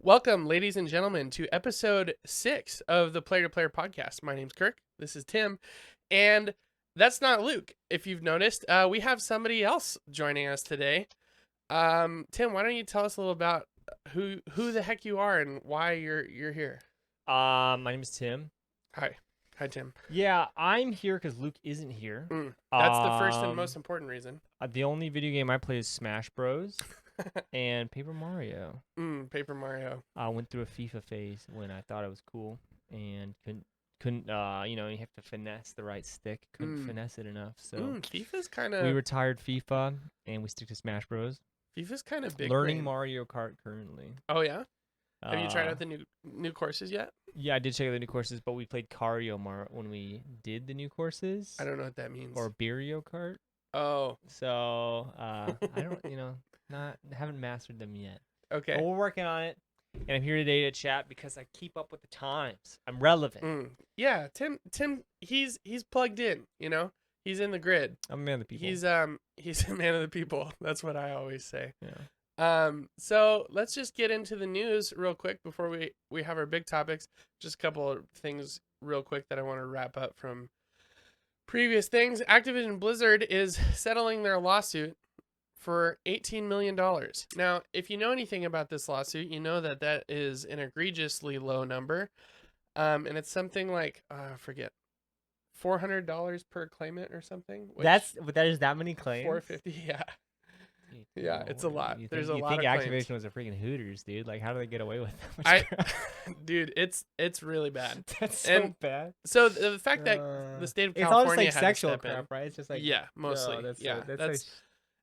Welcome, ladies and gentlemen, to episode 6 of the Player to Player podcast. My name's Kirk. This is Tim. And that's not Luke. If you've noticed, we have somebody else joining us today. Tim, why don't you tell us a little about who the heck you are and why you're here? My name is Tim. Hi, Tim. Yeah, I'm here because Luke isn't here. That's the first and most important reason. The only video game I play is Smash Bros. And Paper Mario. Paper Mario. I went through a FIFA phase when I thought it was cool and couldn't you have to finesse the right stick. Couldn't finesse it enough. So FIFA's kind of. We retired FIFA and we stick to Smash Bros. FIFA's kind of big. Learning Mario Kart currently. Oh yeah. Have you tried out the new courses yet? Yeah, I did check out the new courses, but we played Cario when we did the new courses. I don't know what that means. Or Mario Kart. Oh. So I don't, haven't mastered them yet. Okay. But we're working on it, and I'm here today to chat because I keep up with the times. I'm relevant. Yeah, Tim, he's plugged in. He's in the grid. I'm a man of the people. He's a man of the people. That's what I always say. Yeah. So let's just get into the news real quick before we have our big topics. Just a couple of things real quick that I want to wrap up from previous things. Activision Blizzard is settling their lawsuit for $18 million. Now, if you know anything about this lawsuit, you know that is an egregiously low number. And it's something like, I forget, $400 per claimant or something. That is that many claims? $450, yeah. Yeah, it's a lot. There's a lot of claims. claims. Activision was a freaking Hooters, dude. Like, how do they get away with that much crap? Dude, it's really bad. That's so bad. So the fact that the state of California it's all just like had sexual to step crap, in, right? It's just like mostly. That's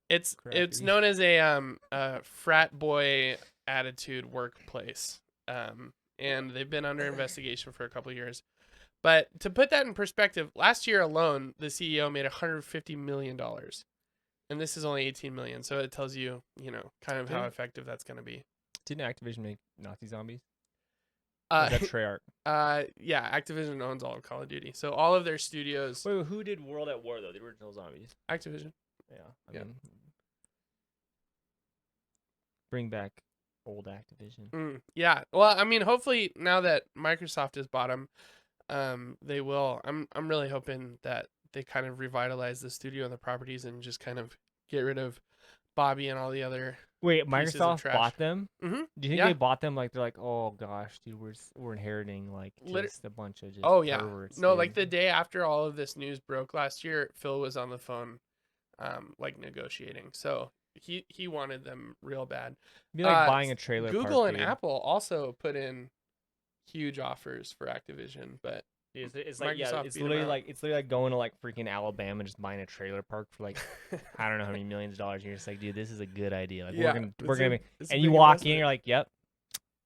it's known as a frat boy attitude workplace, and they've been under investigation for a couple of years. But to put that in perspective, last year alone, the CEO made $150 million. And this is only 18 million, so it tells you, kind of how effective that's going to be. Didn't Activision make Nazi zombies? Or is that Treyarch? Yeah, Activision owns all of Call of Duty, so all of their studios. Wait, who did World at War though? The original zombies. Activision. Yeah, I mean, bring back old Activision. Yeah, well, I mean, hopefully now that Microsoft has bought them, they will. I'm really hoping that they kind of revitalize the studio and the properties and just kind of get rid of Bobby and all the other. Wait, Microsoft bought them? Mm-hmm. Do you think they bought them like they're like, oh gosh, dude, we're inheriting like just a bunch of just perverts, no, dude. like the day after all of this news broke last year, Phil was on the phone, like negotiating. So he wanted them real bad. It'd be like buying a trailer. Google park, and dude. Apple also put in huge offers for Activision, but. It's like it's literally like going to like freaking Alabama and just buying a trailer park for like I don't know how many millions of dollars. You're just like, dude, this is a good idea. Like we're gonna and you walk in, you're like, yep,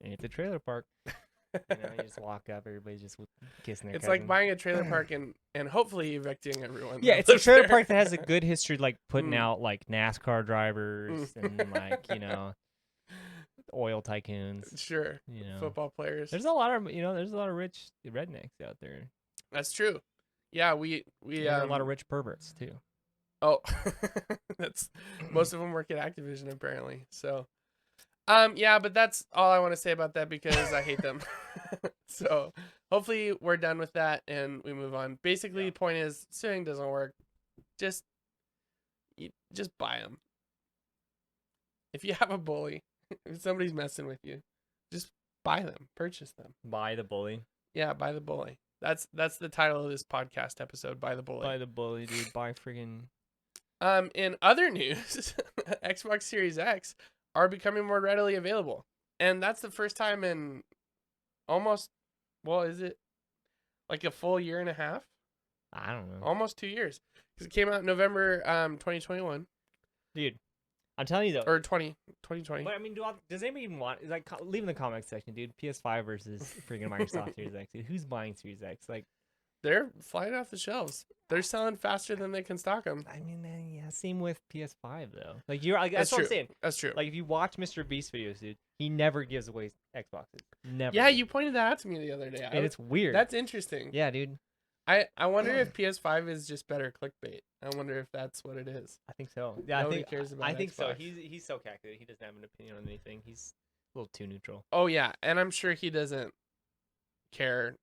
and it's a trailer park. You just walk up, everybody's just kissing their. It's like buying a trailer park and hopefully evicting everyone. Yeah, it's a trailer park that has a good history, like putting out like NASCAR drivers and like oil tycoons, sure, football players. There's a lot of rich rednecks out there. That's true. Yeah, we a lot of rich perverts too. Oh, that's most of them work at Activision apparently. So, yeah, but that's all I want to say about that because I hate them. So hopefully we're done with that and we move on. Basically, the point is suing doesn't work. Just buy them. If you have a bully. If somebody's messing with you, just buy them, purchase them. Buy the bully. Yeah, buy the bully. That's the title of this podcast episode. Buy the bully. Buy the bully, dude. Buy friggin'. In other news, Xbox Series X are becoming more readily available, and that's the first time in almost. Well, is it like a full year and a half? I don't know. Almost 2 years because it came out in November 2021. Dude. I'm telling you though, or 2020. But I mean, does anybody even want? Like, leave in the comments section, dude. PS5 versus freaking Microsoft Series X. Dude, who's buying Series X? Like, they're flying off the shelves. They're selling faster than they can stock them. I mean, yeah, same with PS5 though. Like, that's what I'm saying. That's true. Like, if you watch Mr. Beast videos, dude, he never gives away Xboxes. Never. Yeah, you pointed that out to me the other day. And it's weird. That's interesting. Yeah, dude. I wonder if PS5 is just better clickbait. I wonder if that's what it is. I think so. Yeah, Nobody cares about I think Xbox. so. He's so calculated. He doesn't have an opinion on anything. He's little too neutral. Oh yeah, and I'm sure he doesn't care,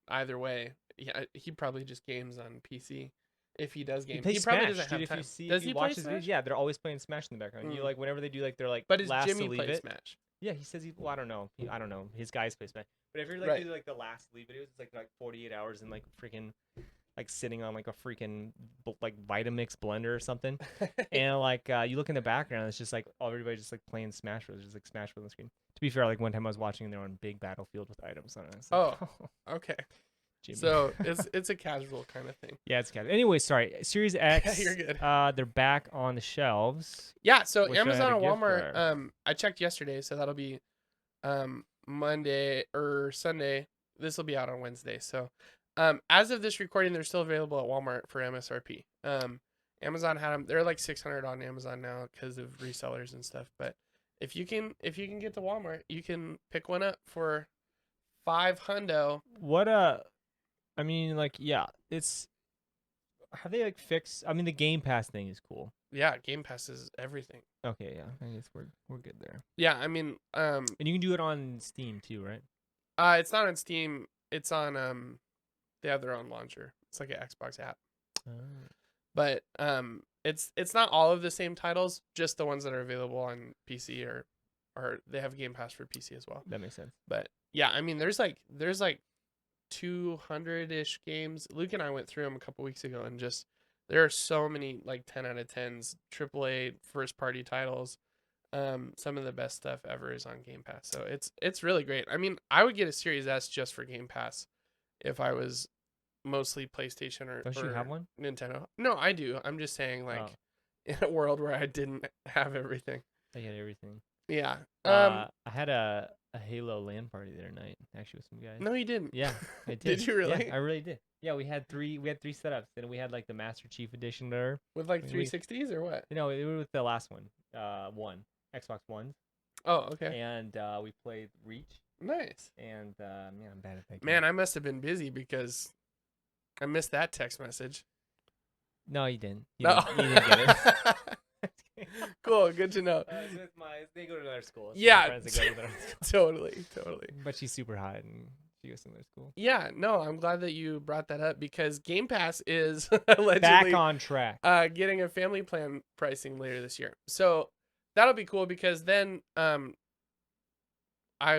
either way. Yeah, he probably just games on PC. If he does game, he probably doesn't have time. Does he play Smash? Yeah, they're always playing Smash in the background. You like whenever they do like they're like but does last Jimmy to leave play it. Smash? Yeah, he says I don't know. I don't know. His guys play Smash. But if you're like do like the last leave videos, it's like 48 hours and like freaking like sitting on like a freaking like Vitamix blender or something. And like you look in the background, it's just like everybody just like playing Smash Bros. Just like Smash Bros. On the screen. To be fair, like one time I was watching and they're on big battlefield with items on it. Like, okay. Jimmy. So it's a casual kind of thing. Yeah, it's casual. Anyway, sorry. Series X. You're good. They're back on the shelves. Yeah, so Amazon and Walmart. I checked yesterday, so that'll be Monday or Sunday. This will be out on Wednesday. So as of this recording, they're still available at Walmart for MSRP. Amazon had them. They're like $600 on Amazon now because of resellers and stuff. But if you can get to Walmart, you can pick one up for $500. What I mean, like, yeah, it's have they like fixed? I mean, the Game Pass thing is cool. Yeah, Game Pass is everything. Okay, yeah, I guess we're good there. Yeah, I mean, and you can do it on Steam too, right? It's not on Steam. It's on they have their own launcher. It's like an Xbox app. But it's not all of the same titles, just the ones that are available on PC or they have Game Pass for PC as well. That makes sense. But yeah, I mean, there's like 200-ish games. Luke and I went through them a couple weeks ago, and just there are so many like 10 out of 10s, AAA first party titles. Some of the best stuff ever is on Game Pass, so it's really great. I mean, I would get a Series S just for Game Pass if I was mostly PlayStation or Don't you have one? Nintendo. No, I do. I'm just saying, like, in a world where I didn't have everything. I had everything. Yeah. I had a Halo LAN party the other night, actually, with some guys. No, you didn't. Yeah, I did. Did you really? Yeah, I really did. Yeah, we had three setups, and we had like the Master Chief Edition there. With like 360s or what? No, it was the last one. Xbox One. Oh, okay. And we played Reach. Nice. And man, I'm bad at that game. Man, I must have been busy because I missed that text message. No, you didn't. You didn't get it. Cool, good to know. They go to another school. Yeah, totally. But she's super hot and she goes to another school. Yeah, no, I'm glad that you brought that up because Game Pass is allegedly back on track. Getting a family plan pricing later this year, so that'll be cool because then I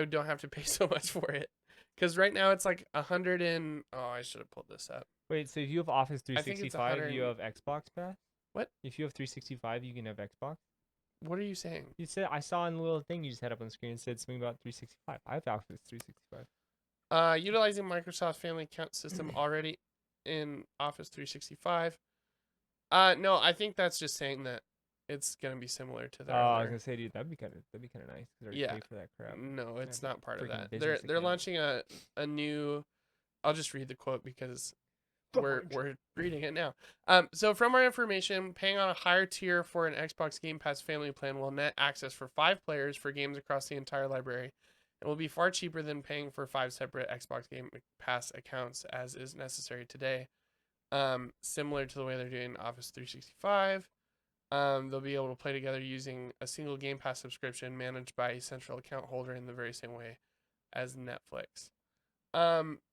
don't have to pay so much for it. Because right now it's like 100 and I should have pulled this up. Wait, so if you have Office 365, you have Xbox Pass? What? If you have 365, you can have Xbox? What are you saying? You said I saw in the little thing you just had up on the screen. It said something about 365. I have Office 365. Utilizing Microsoft Family Account System already in Office 365. No, I think that's just saying that it's gonna be similar to that. I was gonna say, dude, that'd be kind of nice. Yeah. Pay for that crap. No, it's not part of that. They're launching a new. I'll just read the quote because we're reading it now. So from our information, paying on a higher tier for an Xbox Game Pass family plan will net access for 5 players for games across the entire library. It will be far cheaper than paying for 5 separate Xbox Game Pass accounts as is necessary today. Similar to the way they're doing Office 365. They'll be able to play together using a single Game Pass subscription managed by a central account holder in the very same way as Netflix.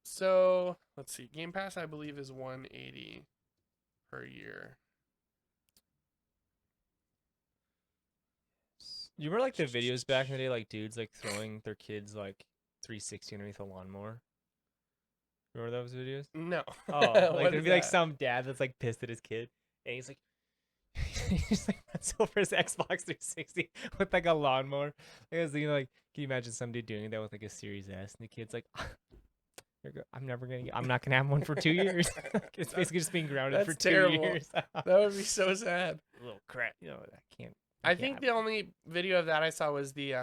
So let's see. Game Pass, I believe, is $180 per year. You remember like the videos back in the day, like dudes like throwing their kids like 360 underneath a lawnmower? Remember those videos? No. Oh, like there'd be like some dad that's like pissed at his kid, and he's like, he's like runs over his Xbox 360 with like a lawnmower. Like, can you imagine some dude doing that with like a Series S, and the kid's like, I'm not gonna have one for 2 years. It's basically just being grounded for 2 years. That would be so sad. A little crap, I can't. I think the only video of that I saw was the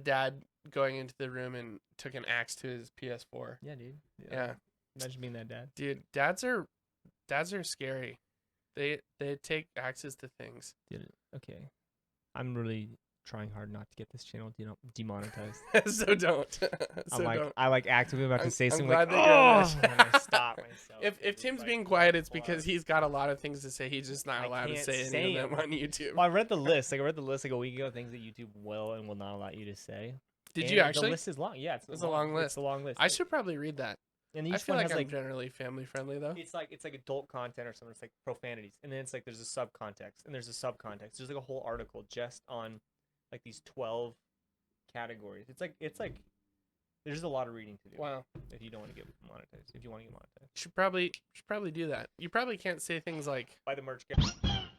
dad going into the room and took an axe to his PS4. Yeah, dude. Yeah. Imagine being that dad. Dude, dads are scary. They take axes to things. Dude, okay. I'm really trying hard not to get this channel demonetized. So don't. I like actively about to say something like, that you're on this. and I stop myself. If Tim's being quiet, it's because he's got a lot of things to say. He's just not allowed to say any of them on YouTube. Well, I read the list. Like I read the list like a week ago, things that YouTube will and will not allow you to say. Did you actually? The list is long. Yeah, it's a long list. It's a long list. I should probably read that. And each I feel one like has I'm generally family friendly though. It's like adult content or something. It's like profanities, and then it's like there's a subcontext, and there's a subcontext. There's like a whole article just on like these 12 categories. It's like there's a lot of reading to do. Wow. If you don't want to get monetized, should probably do that. You probably can't say things like buy the merch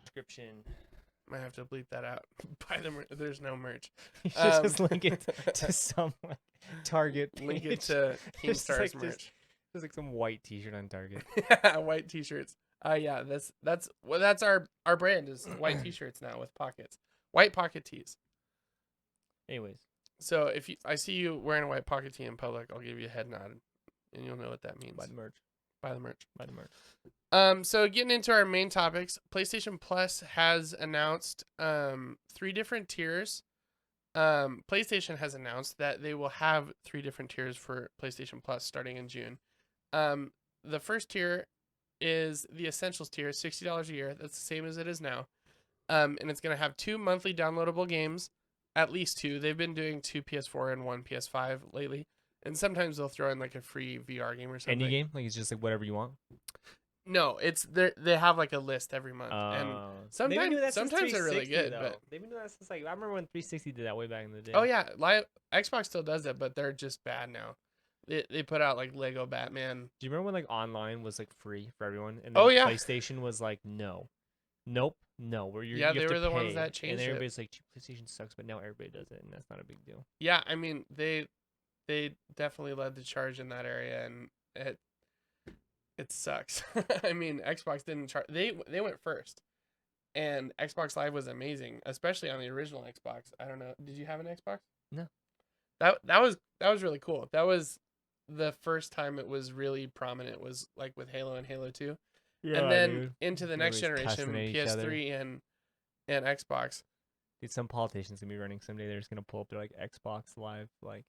description. Might have to bleep that out. Buy the merch. There's no merch. You should just link it to some Target page. Link it to Keemstar's merch. There's like some white T-shirt on Target. White T-shirts. Yeah, that's our brand is white T-shirts now with pockets, white pocket tees. Anyways, so if I see you wearing a white pocket tee in public, I'll give you a head nod, and you'll know what that means. Buy the merch. Buy the merch. Buy the merch. So getting into our main topics, PlayStation Plus has announced 3 different tiers. PlayStation has announced that they will have 3 different tiers for PlayStation Plus starting in June. The first tier is the Essentials tier, $60 a year. That's the same as it is now. And it's going to have 2 monthly downloadable games, at least 2. They've been doing 2 PS4 and 1 PS5 lately. And sometimes they'll throw in like a free VR game or something. Any game? Like it's just like whatever you want? No, it's they have like a list every month. And sometimes they're really good. But they've been doing that since like I remember when 360 did that way back in the day. Oh yeah, Xbox still does it, but they're just bad now. They put out like Lego Batman. Do you remember when like online was like free for everyone? And then PlayStation was like no. Nope. No. They were the ones that changed it. And everybody's like, PlayStation sucks, but now everybody does it, and that's not a big deal. Yeah, I mean they definitely led the charge in that area, and it sucks. I mean, Xbox didn't charge. They went first, and Xbox Live was amazing, especially on the original Xbox. I don't know. Did you have an Xbox? No. That was really cool. That was the first time it was really prominent. Was like with Halo and Halo 2. Yeah, and then into the next generation, PS3 and Xbox. Dude, some politicians gonna be running someday. They're just gonna pull up their like Xbox Live, like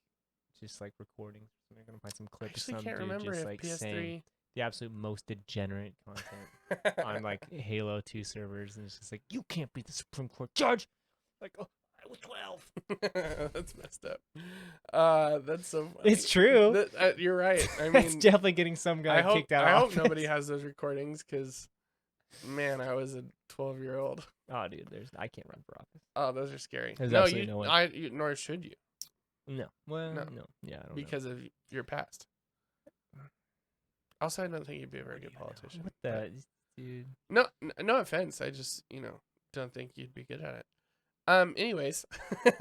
just like recording. They're gonna find some clip of some dude just like PS3... saying the absolute most degenerate content on like Halo 2 servers, and it's just like, you can't be the Supreme Court judge. Like, oh, I was 12. That's messed up. That's so funny. It's true. You're right. I mean, it's definitely getting some guy kicked out. I hope nobody has those recordings, because, man, I was a 12-year-old. Oh, dude, I can't run for office. Oh, those are scary. There's absolutely no way. Nor should you. No. Well, no. Yeah, I don't because of your past. Also, I don't think you'd be a very good politician. What the, dude? No offense. I just, don't think you'd be good at it. Anyways.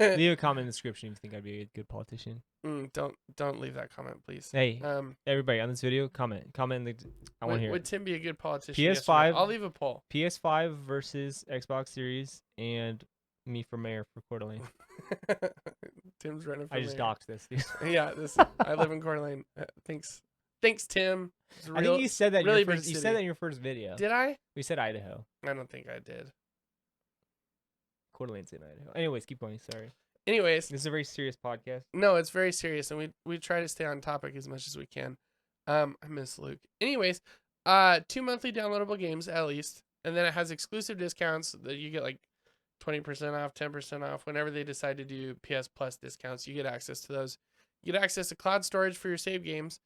Leave a comment in the description if you think I'd be a good politician. Don't leave that comment, please. Hey, everybody on this video, comment in the. I want to hear. Would Tim be a good politician? PS5. I'll leave a poll. PS5 versus Xbox Series, and me for mayor for Coeur d'Alene. Tim's running for mayor. I just doxed this, dude. Yeah, I live in Coeur d'Alene. Thanks, Tim. I think you said that really you said that in your first video. Did I? We said Idaho. I don't think I did. Coeur d'Alene's in Idaho. Anyways, keep going. Sorry. Anyways, this is a very serious podcast. No, it's very serious, and we try to stay on topic as much as we can. I miss Luke. Anyways, 2 monthly downloadable games at least, and then it has exclusive discounts that you get, like 20% off, 10% off. Whenever they decide to do PS Plus discounts, you get access to those. You get access to cloud storage for your save games,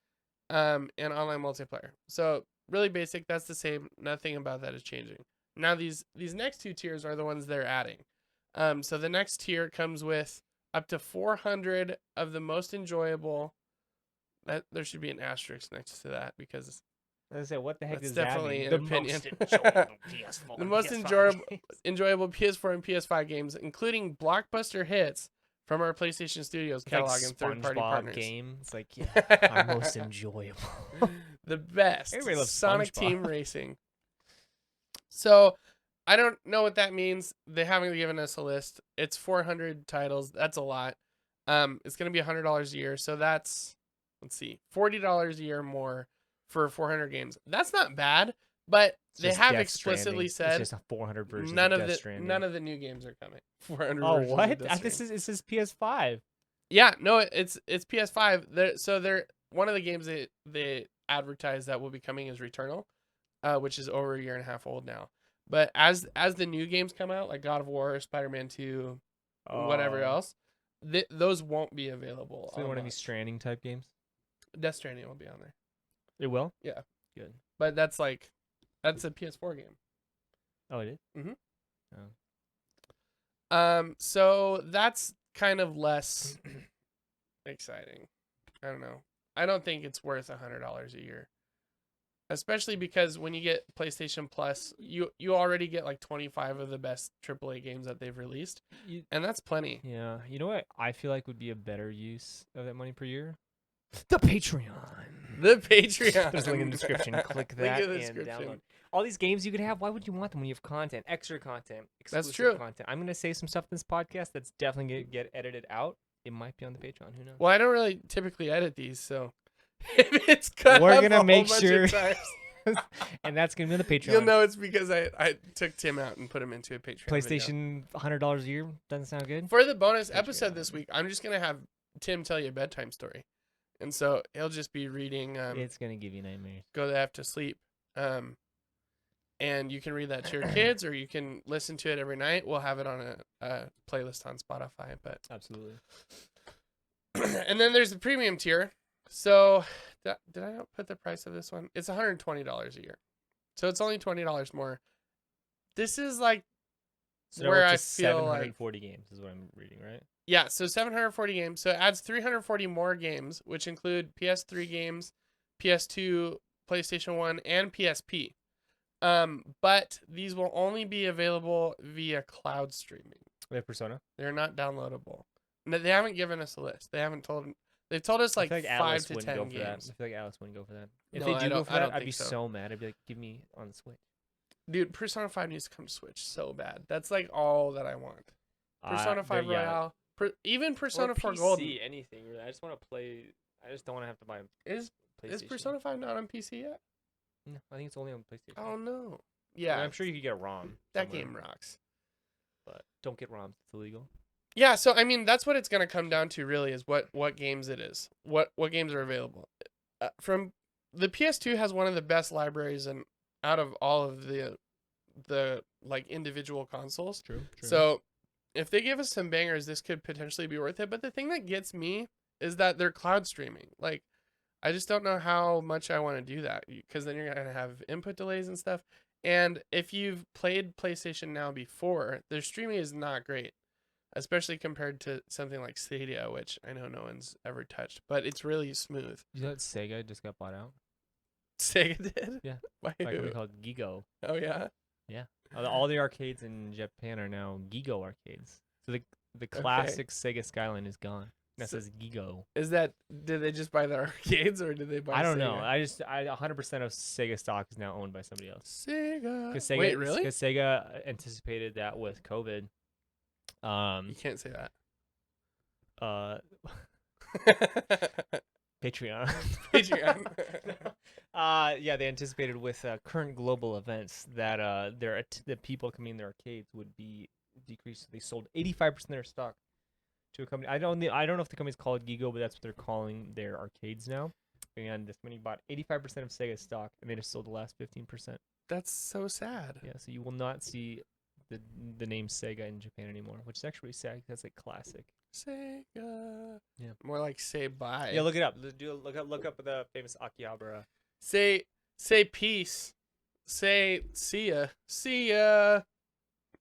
and online multiplayer. So really basic. That's the same. Nothing about that is changing. Now these next 2 tiers are the ones they're adding. So the next tier comes with up to 400 of the most enjoyable. That there should be an asterisk next to that, because I said, what the heck that's does definitely that mean? An opinion. The most enjoyable PS4 and PS5 games, including blockbuster hits from our PlayStation Studios catalog like and third-party partners. Game. It's like, yeah, our most enjoyable. The best. Everybody loves Sonic SpongeBob. Team Racing. So I don't know what that means. They haven't given us a list. It's 400 titles. That's a lot. It's going to be $100 a year. So that's, let's see, $40 a year more for 400 games. That's not bad. But It's they just have Death explicitly Stranding. said It's just a 400 version none of of Death Stranding. none of the new games are coming. 400 Oh, versions what? of Death This Stranding. is PS5. Yeah, no, it's PS5. They're one of the games they advertised that will be coming is Returnal, which is over a year and a half old now. But as the new games come out, like God of War, Spider-Man 2, whatever else, those won't be available. So they want to be Stranding type games. Death Stranding will be on there. It will. Yeah, Good. but that's a PS4 game. Oh, it is. Mhm. Oh. So that's kind of less exciting. I don't know. I don't think it's worth $100 a year. Especially because when you get PlayStation Plus, you already get like 25 of the best AAA games that they've released. And that's plenty. Yeah. You know what I feel like would be a better use of that money per year? The Patreon. The Patreon. There's a link in the description. Click that in the and download. All these games you could have, why would you want them when you have content? Extra content. Exclusive That's true. content. I'm going to say some stuff in this podcast that's definitely going to get edited out. It might be on the Patreon. Who knows? Well, I don't really typically edit these, so if it's cut we're up going to make bunch sure. of times, and that's going to be on the Patreon. you'll know it's because I took Tim out and put him into a Patreon PlayStation video. $100 a year. Doesn't sound good. For the bonus episode this week, I'm just going to have Tim tell you a bedtime story. And so he'll just be reading. It's going to give you nightmares. Go to F to sleep. And you can read that to your kids, or you can listen to it every night. We'll have it on a playlist on Spotify. But absolutely. And then there's the premium tier. So did I not put the price of this one? It's $120 a year. So it's only $20 more. This is like where I feel 740 games is what I'm reading, right? Yeah, so 740 games. So it adds 340 more games, which include PS3 games, PS2, PlayStation 1, and PSP. But these will only be available via cloud streaming. They have Persona? They're not downloadable. No, they haven't given us a list. They've told us like 5 to 10 games. I feel like Alice wouldn't go for that. If No, they do I go for that, I'd be so. so mad. I'd be like, give me on the Switch. Dude, Persona 5 needs to come to Switch so bad. That's like all that I want. Persona 5 Royale. Even Persona 4 Gold. Anything really. I just want to play. I just don't want to have to buy Is Persona 5 not on PC yet? No, I think it's only on PlayStation. Oh no. Yeah, I'm sure you could get a ROM. That game rocks. But don't get ROMs. It's illegal. Yeah, so I mean that's what it's gonna come down to really is what games it is. What games are available. From the PS2 has one of the best libraries and out of all of the like individual consoles. True. So if they give us some bangers, this could potentially be worth it. But the thing that gets me is that they're cloud streaming. Like, I just don't know how much I want to do that because then you're going to have input delays and stuff. And if you've played PlayStation Now before, their streaming is not great, especially compared to something like Stadia, which I know no one's ever touched, but it's really smooth. You know that Sega just got bought out? Sega did? Yeah. By By a who? company called Gigo. Oh, yeah? Yeah. All the arcades in Japan are now Gigo arcades. So the classic Sega Skyline is gone. That says Gigo. Did they just buy the arcades or did they buy I don't Sega? know. 100% of Sega stock is now owned by somebody else. Sega. Wait, really? Because Sega anticipated that with COVID. You can't say that. Patreon. Yeah, they anticipated with current global events that the people coming in their arcades would be decreased. They sold 85% of their stock to a company. I don't know if the company's called Gigo, but that's what they're calling their arcades now. And this company bought 85% of Sega's stock, and they just sold the last 15%. That's so sad. Yeah, so you will not see the name Sega in Japan anymore, which is actually sad. That's like classic. Sega. Yeah. More like say bye. Yeah, look it up. Look up the famous Akihabara. Say peace. Say see ya. See ya.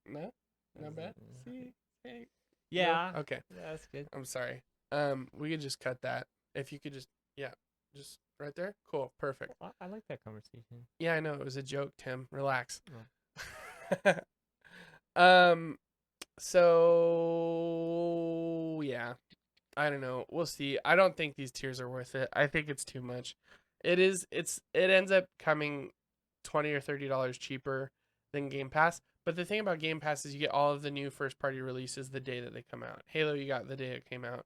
No? Not bad? See. Hey. Yeah. No? Okay. Yeah, that's good. I'm sorry. We could just cut that. If you could just just right there. Cool. Perfect. I like that conversation. Yeah, I know. It was a joke, Tim. Relax. Oh. So yeah, I don't know. We'll see. I don't think these tiers are worth it. I think it's too much. It ends up coming $20 or $30 cheaper than Game Pass. But the thing about Game Pass is you get all of the new first party releases the day that they come out. Halo, you got the day it came out.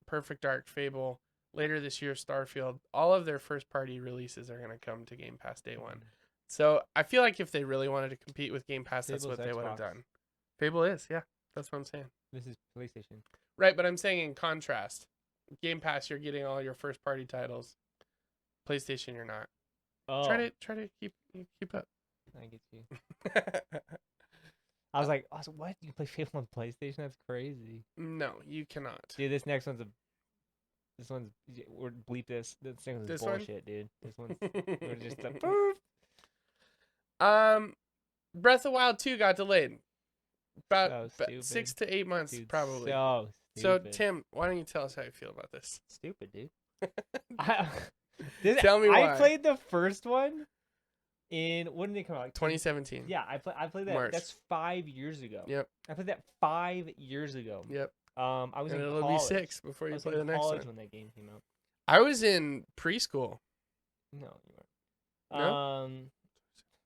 Perfect Dark, Fable, later this year, Starfield. All of their first party releases are gonna come to Game Pass day one. So I feel like if they really wanted to compete with Game Pass, that's Fable's what they would have Xbox. done. Fable is, yeah. That's what I'm saying. This is PlayStation. Right, but I'm saying in contrast, Game Pass, you're getting all your first party titles. PlayStation, you're not. Oh, Try to keep up. I get you. I was like, what? You can play Fable on PlayStation? That's crazy. No, you cannot. Dude, this next one's we're bleep this. This next one's bullshit, dude. This one's we're just like, Breath of the Wild 2 got delayed. About so 6 to 8 months, dude, probably. So So, stupid. Tim, why don't you tell us how you feel about this? Stupid, dude. Tell me why. I played the first one in, when did it come out? Like 2017. Yeah, I played that. March. That's 5 years ago. Yep. I played that 5 years ago. Yep. I was and in it'll college. be 6 before you I was play in the next college one. when that game came out. I was in preschool. No, you weren't. No?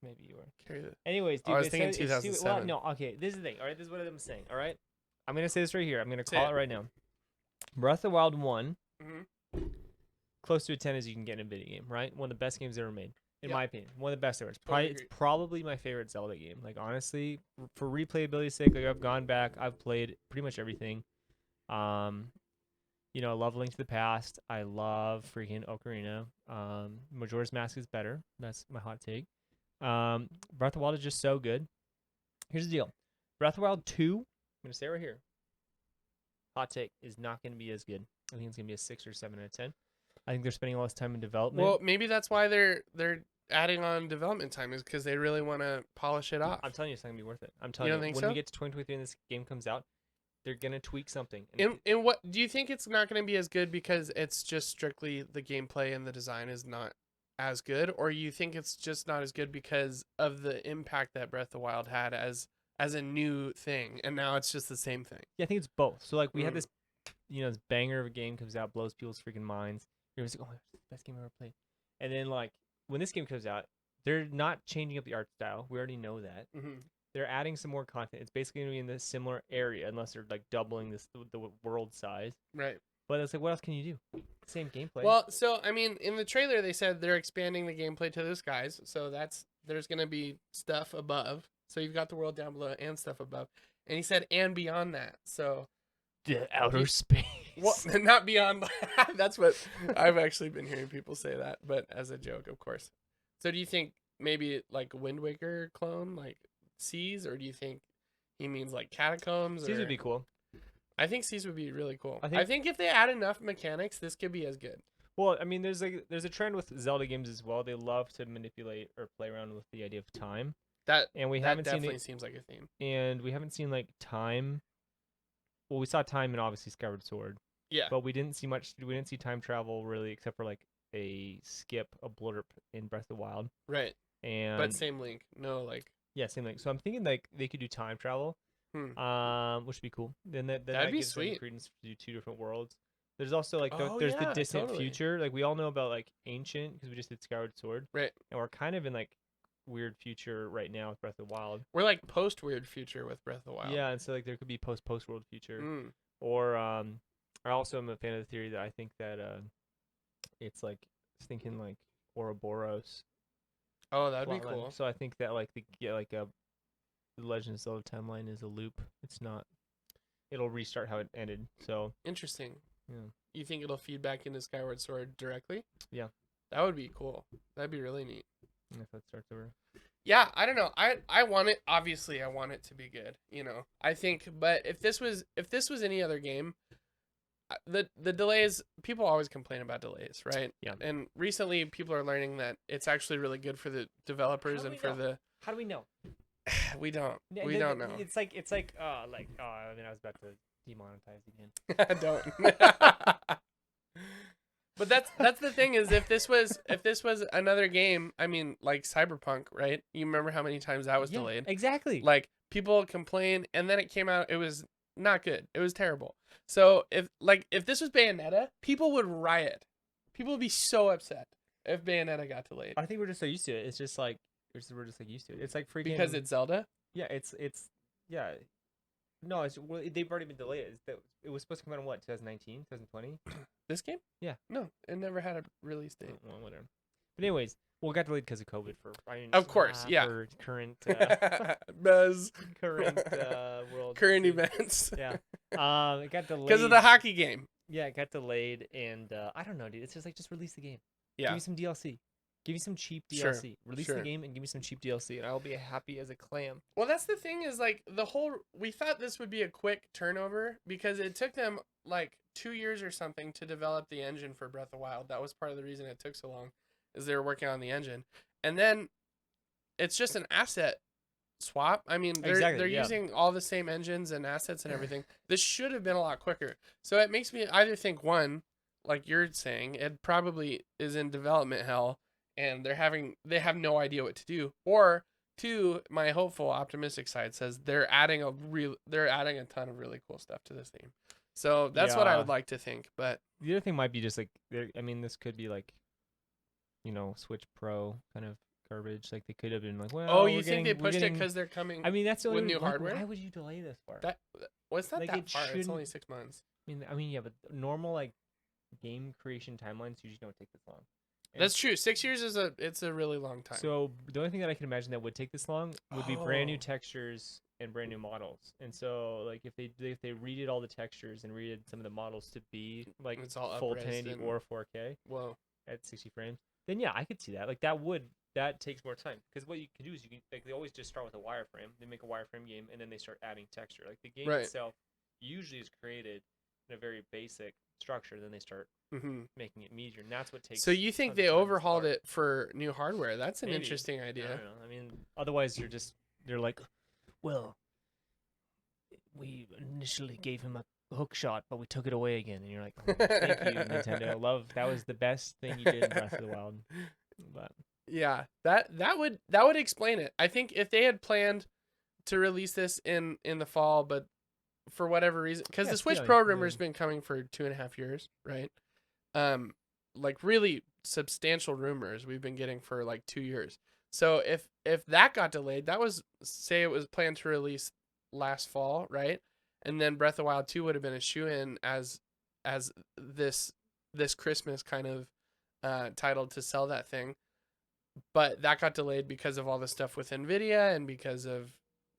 Maybe you were. Carry the... Anyways, dude, I was thinking 2007. Well, no, okay. This is the thing. All right, this is what I'm saying. All right, I'm gonna say this right here. I'm gonna call it right now. Breath of the Wild 1, close to a 10 as you can get in a video game. Right, one of the best games ever made, in my opinion. One of the best ever. It's probably my favorite Zelda game. Like, honestly, for replayability's sake, like, I've gone back. I've played pretty much everything. You know, I love Link to the Past. I love freaking Ocarina. Majora's Mask is better. That's my hot take. Breath of the Wild is just so good. Here's the deal. Breath of the Wild 2, I'm going to say it right here. Hot take, is not going to be as good. I think it's going to be a 6 or 7 out of 10. I think they're spending a lot of time in development. Well, maybe that's why they're adding on development time, is because they really want to polish it off. I'm telling you, it's not going to be worth it. I'm telling you, when we get to 2023 and this game comes out, they're going to tweak something. And what do you think it's not going to be as good because it's just strictly the gameplay and the design is not as good, or you think it's just not as good because of the impact that Breath of the Wild had as a new thing, and now it's just the same thing? Yeah, I think it's both. So like we have this, you know, this banger of a game comes out, blows people's freaking minds. You're like, oh, it's the best game I ever played. And then like when this game comes out, they're not changing up the art style. We already know that. They're adding some more content. It's basically going to be in this similar area, unless they're like doubling the world size. Right. But it's like, what else can you do? Same gameplay. Well, so I mean, in the trailer they said they're expanding the gameplay to the skies, so there's going to be stuff above. So you've got the world down below and stuff above, and he said and beyond that. So the outer space. Well, not beyond. That's what I've actually been hearing people say that, but as a joke, of course. So do you think maybe like Wind Waker clone, like Seas, or do you think he means like catacombs? Seas would be cool. I think Seas would be really cool. I think if they add enough mechanics, this could be as good. Well, I mean, there's a trend with Zelda games as well. They love to manipulate or play around with the idea of time. That definitely seems like a theme. And we haven't seen like time. Well, we saw time in obviously Skyward Sword. Yeah. But we didn't see much. We didn't see time travel really, except for like a blurb in Breath of the Wild. Right. But same Link. No, like. Yeah, same Link. So I'm thinking like they could do time travel. Which would be cool. Then that'd be sweet. Credence to do 2 different worlds. There's also like there's the distant future. Like we all know about like Ancient because we just did Skyward Sword. Right. And we're kind of in like weird future right now with Breath of the Wild. We're like post weird future with Breath of the Wild. Yeah, and so like there could be post world future. Or I also am a fan of the theory that I think that it's like thinking like Ouroboros. Oh, that'd be cool. So I think that like the Legend of Zelda timeline is a loop. It's not. It'll restart how it ended. So interesting. Yeah. You think it'll feed back into Skyward Sword directly? Yeah. That would be cool. That'd be really neat. If that starts over. Yeah, I don't know. I want it. Obviously, I want it to be good. You know, I think. But if this was any other game, the delays. People always complain about delays, right? Yeah. And recently, people are learning that it's actually really good for the developers and for the. How do we know? We don't. We don't know. It's like I mean, I was about to demonetize again. Don't. But that's the thing is if this was another game, I mean like Cyberpunk, right? You remember how many times that was delayed? Exactly. Like people complain and then it came out, it was not good. It was terrible. So if this was Bayonetta, people would riot. People would be so upset if Bayonetta got delayed. I think we're just so used to it. It's just like we're just like used to it. It's like freaking because it's Zelda? Yeah, it's yeah. No, they've already been delayed. It was supposed to come out in what, 2019, 2020? This game? Yeah. No, it never had a release date. Well, whatever. But anyways, well, it got delayed because of COVID of course, yeah. For current Buzz. current world Current events. Yeah. It got delayed because of the hockey game. Yeah, it got delayed, and I don't know, dude. It's just like, just release the game. Yeah. Give me some DLC. Give me some cheap DLC. Sure. Release the game and give me some cheap DLC, and I'll be happy as a clam. Well, that's the thing is, like, we thought this would be a quick turnover because it took them like 2 years or something to develop the engine for Breath of the Wild. That was part of the reason it took so long, is they were working on the engine. And then it's just an asset swap. I mean, they're using all the same engines and assets and everything. This should have been a lot quicker. So it makes me either think, one, like you're saying, it probably is in development hell and they have no idea what to do, or two, my hopeful optimistic side says they're adding a ton of really cool stuff to this theme. So that's what I would like to think. But the other thing might be just like, I mean, this could be like, Switch Pro kind of garbage. Like, they could have been like, well, oh, you think they pushed it because they're coming? I mean, that's the only with new hardware. Why would you delay this far? It's not that far. It's only 6 months. I mean, yeah, but normal like game creation timelines usually don't take this long. And that's true. 6 years it's a really long time. So the only thing that I can imagine that would take this long would be brand new textures and brand new models. And so, like, if they redid all the textures and redid some of the models to be like it's all full 1080 or 4K at 60 frames, then yeah, I could see that. Like, that takes more time, because what you can do is they always just start with a wireframe. They make a wireframe game and then they start adding texture. Like, the game itself usually is created in a very basic structure, then they start making it meatier, and that's what takes. So you think they overhauled it for new hardware? That's an interesting idea. I don't know. I mean, otherwise they're like, well, we initially gave him a hook shot, but we took it away again, and you're like, oh, thank you, Nintendo. That was the best thing you did in Breath of the Wild. But yeah, that would explain it. I think if they had planned to release this in the fall, but for whatever reason, because the Switch Pro rumor's been coming for 2.5 years, right? Like, really substantial rumors we've been getting for like 2 years. So if that got delayed, that was, say it was planned to release last fall, right? And then Breath of the Wild 2 would have been a shoe-in as this Christmas kind of title to sell that thing. But that got delayed because of all the stuff with Nvidia and because of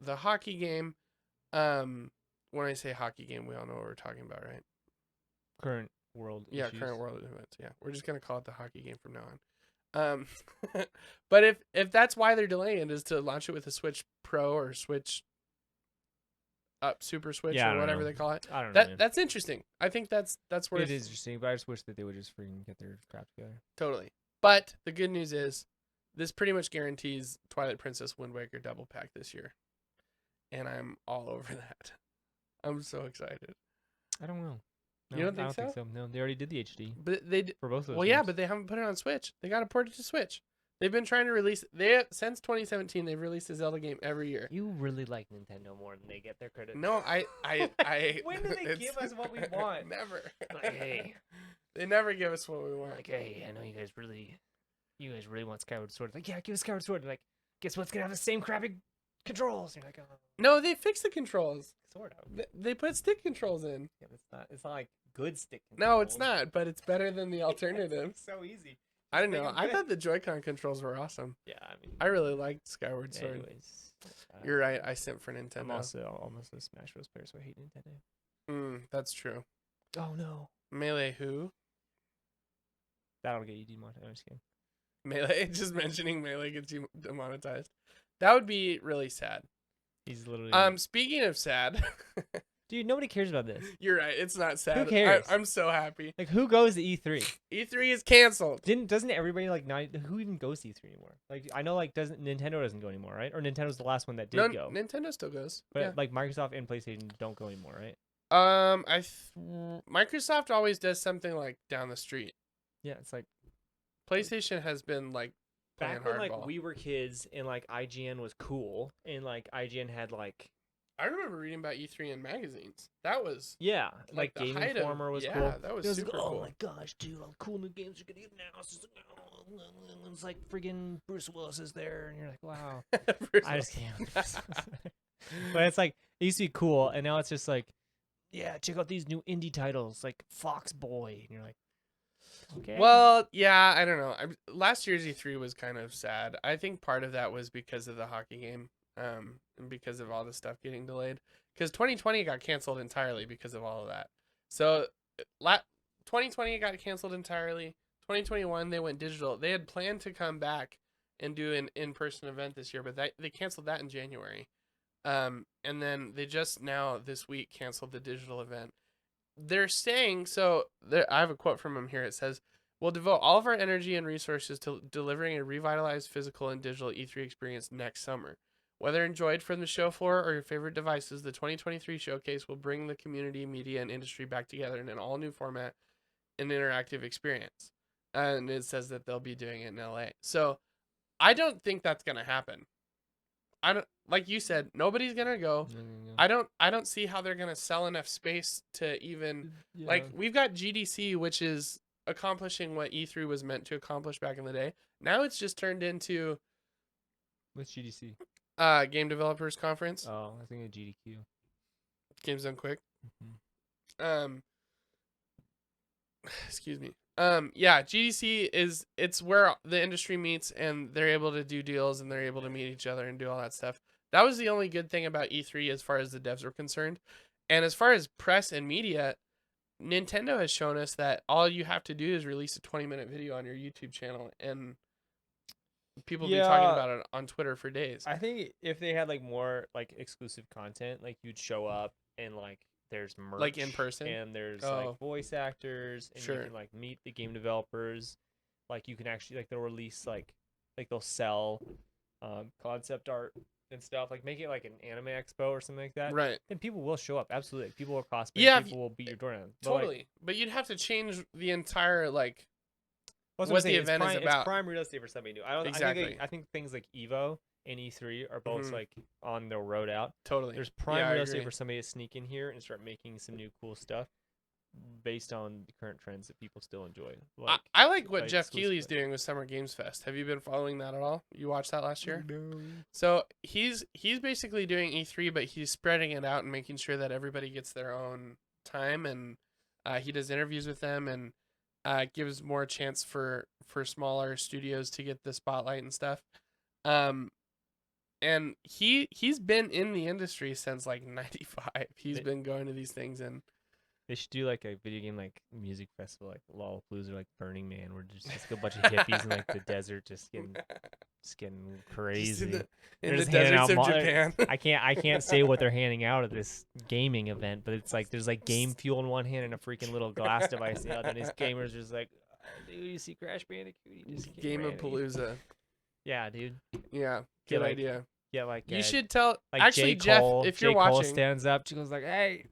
the hockey game. When I say hockey game, we all know what we're talking about, right? Current world issues. Current world events. Yeah, we're just gonna call it the hockey game from now on. But if that's why they're delaying it, is to launch it with a Switch Pro or Switch Up, Super Switch, or whatever they call it. I don't know. That's interesting. I think that's where it is interesting, but I just wish that they would just freaking get their crap together. Totally. But the good news is, this pretty much guarantees Twilight Princess Wind Waker double pack this year, and I'm all over that. I'm so excited. I don't know. No, you don't think think so? No, they already did the HD. But they did for both of those. Well, games. yeah, but they haven't put it on Switch. They got to port it to Switch. They've been trying to release. Since 2017, they've released a Zelda game every year. You really like Nintendo more than they get their credit. No, I. When do they give us what we want? Never. Like, hey, they never give us what we want. Like, hey, I know you guys really want Skyward Sword. Like, yeah, give us Skyward Sword. Like, guess what's gonna have the same crappy controls? And you're like, oh. No, they fixed the controls. Sort of. They put stick controls in. Yeah, but it's not like good stick controls. No, it's not. But it's better than the alternative. It's so easy. I don't know. I thought the Joy-Con controls were awesome. Yeah, I mean, I really liked Skyward Sword. Anyways, you're right. I simp for Nintendo. I'm also almost a Smash Bros. Player, so I hate Nintendo. That's true. Oh no. Melee who? That'll get you demonetized. I'm just kidding. Melee, just mentioning Melee gets you demonetized. That would be really sad. He's literally. Speaking of sad. Dude, nobody cares about this. You're right. It's not sad. Who cares? I'm so happy. Like, who goes to E3? E3 is canceled. Doesn't everybody like not? Who even goes to E3 anymore? Like, I know Nintendo doesn't go anymore, right? Or Nintendo's the last one that did go. Nintendo still goes. But yeah. like Microsoft and PlayStation don't go anymore, right? Microsoft always does something like down the street. Yeah, it's like PlayStation has been like back when like we were kids and like IGN was cool and like IGN had like. I remember reading about E3 in magazines. That was like Game Informer was cool. Yeah, that was super cool. Oh my gosh, dude! All cool new games are gonna get announced. It's like friggin' Bruce Willis is there, and you're like, wow. I just can't. But it's like it used to be cool, and now it's just like, yeah, check out these new indie titles like Fox Boy, and you're like, Okay. Well, yeah, I don't know. Last year's E3 was kind of sad. I think part of that was because of the hockey game, and because of all the stuff getting delayed. Because 2020 got canceled entirely because of all of that. So, 2020 got canceled entirely. 2021 they went digital. They had planned to come back and do an in-person event this year, but they canceled that in January. And then they just now this week canceled the digital event. They're saying so. I have a quote from them here. It says, "We'll devote all of our energy and resources to delivering a revitalized physical and digital E3 experience next summer. Whether enjoyed from the show floor or your favorite devices, the 2023 showcase will bring the community, media, and industry back together in an all-new format and interactive experience." And it says that they'll be doing it in LA. So I don't think that's gonna happen. I don't, like you said, nobody's gonna go. I don't see how they're gonna sell enough space to even like we've got GDC, which is accomplishing what E3 was meant to accomplish back in the day. Now it's just turned into what's GDC? Game Developers Conference. Oh, I think it's GDQ. Games Done Quick. Mm-hmm. Excuse me. Yeah, GDC it's where the industry meets and they're able to do deals and they're able to meet each other and do all that stuff. That was the only good thing about E3 as far as the devs were concerned. And as far as press and media, Nintendo has shown us that all you have to do is release a 20-minute video on your YouTube channel and people be talking about it on Twitter for days. I think if they had like more like exclusive content, like you'd show up and like there's merch, like in person, and there's like voice actors, and you can like meet the game developers. Like you can actually like they'll release like they'll sell concept art and stuff, like make it like an anime expo or something like that. Right. Then people will show up. Absolutely, people will cosplay. Yeah, people will beat your door down. Totally, but you'd have to change the entire like what the event is about. It's prime real estate for somebody new. Exactly. I think things like Evo and E3 are both like on their road out. Totally. There's prime real estate for somebody to sneak in here and start making some new cool stuff based on the current trends that people still enjoy. Like, I like what Jeff Keighley's doing with Summer Games Fest. Have you been following that at all? You watched that last year? No. So he's basically doing E3, but he's spreading it out and making sure that everybody gets their own time, and he does interviews with them and gives more chance for smaller studios to get the spotlight and stuff. And he's been in the industry since like 95. He's been going to these things, and they should do like a video game like music festival like Lollapalooza or like Burning Man, where just like a bunch of hippies in like the desert just getting crazy. Just in the deserts of Japan. I can't say what they're handing out at this gaming event, but it's like there's like game fuel in one hand and a freaking little glass device in the other, and these gamers just like, oh, dude, you see Crash Bandicoot? You just Game-a-palooza. Yeah, dude. Yeah, good idea. Yeah, like you should tell. like actually, J. Cole, Jeff, if you're J. watching, Cole stands up. She goes like, "Hey."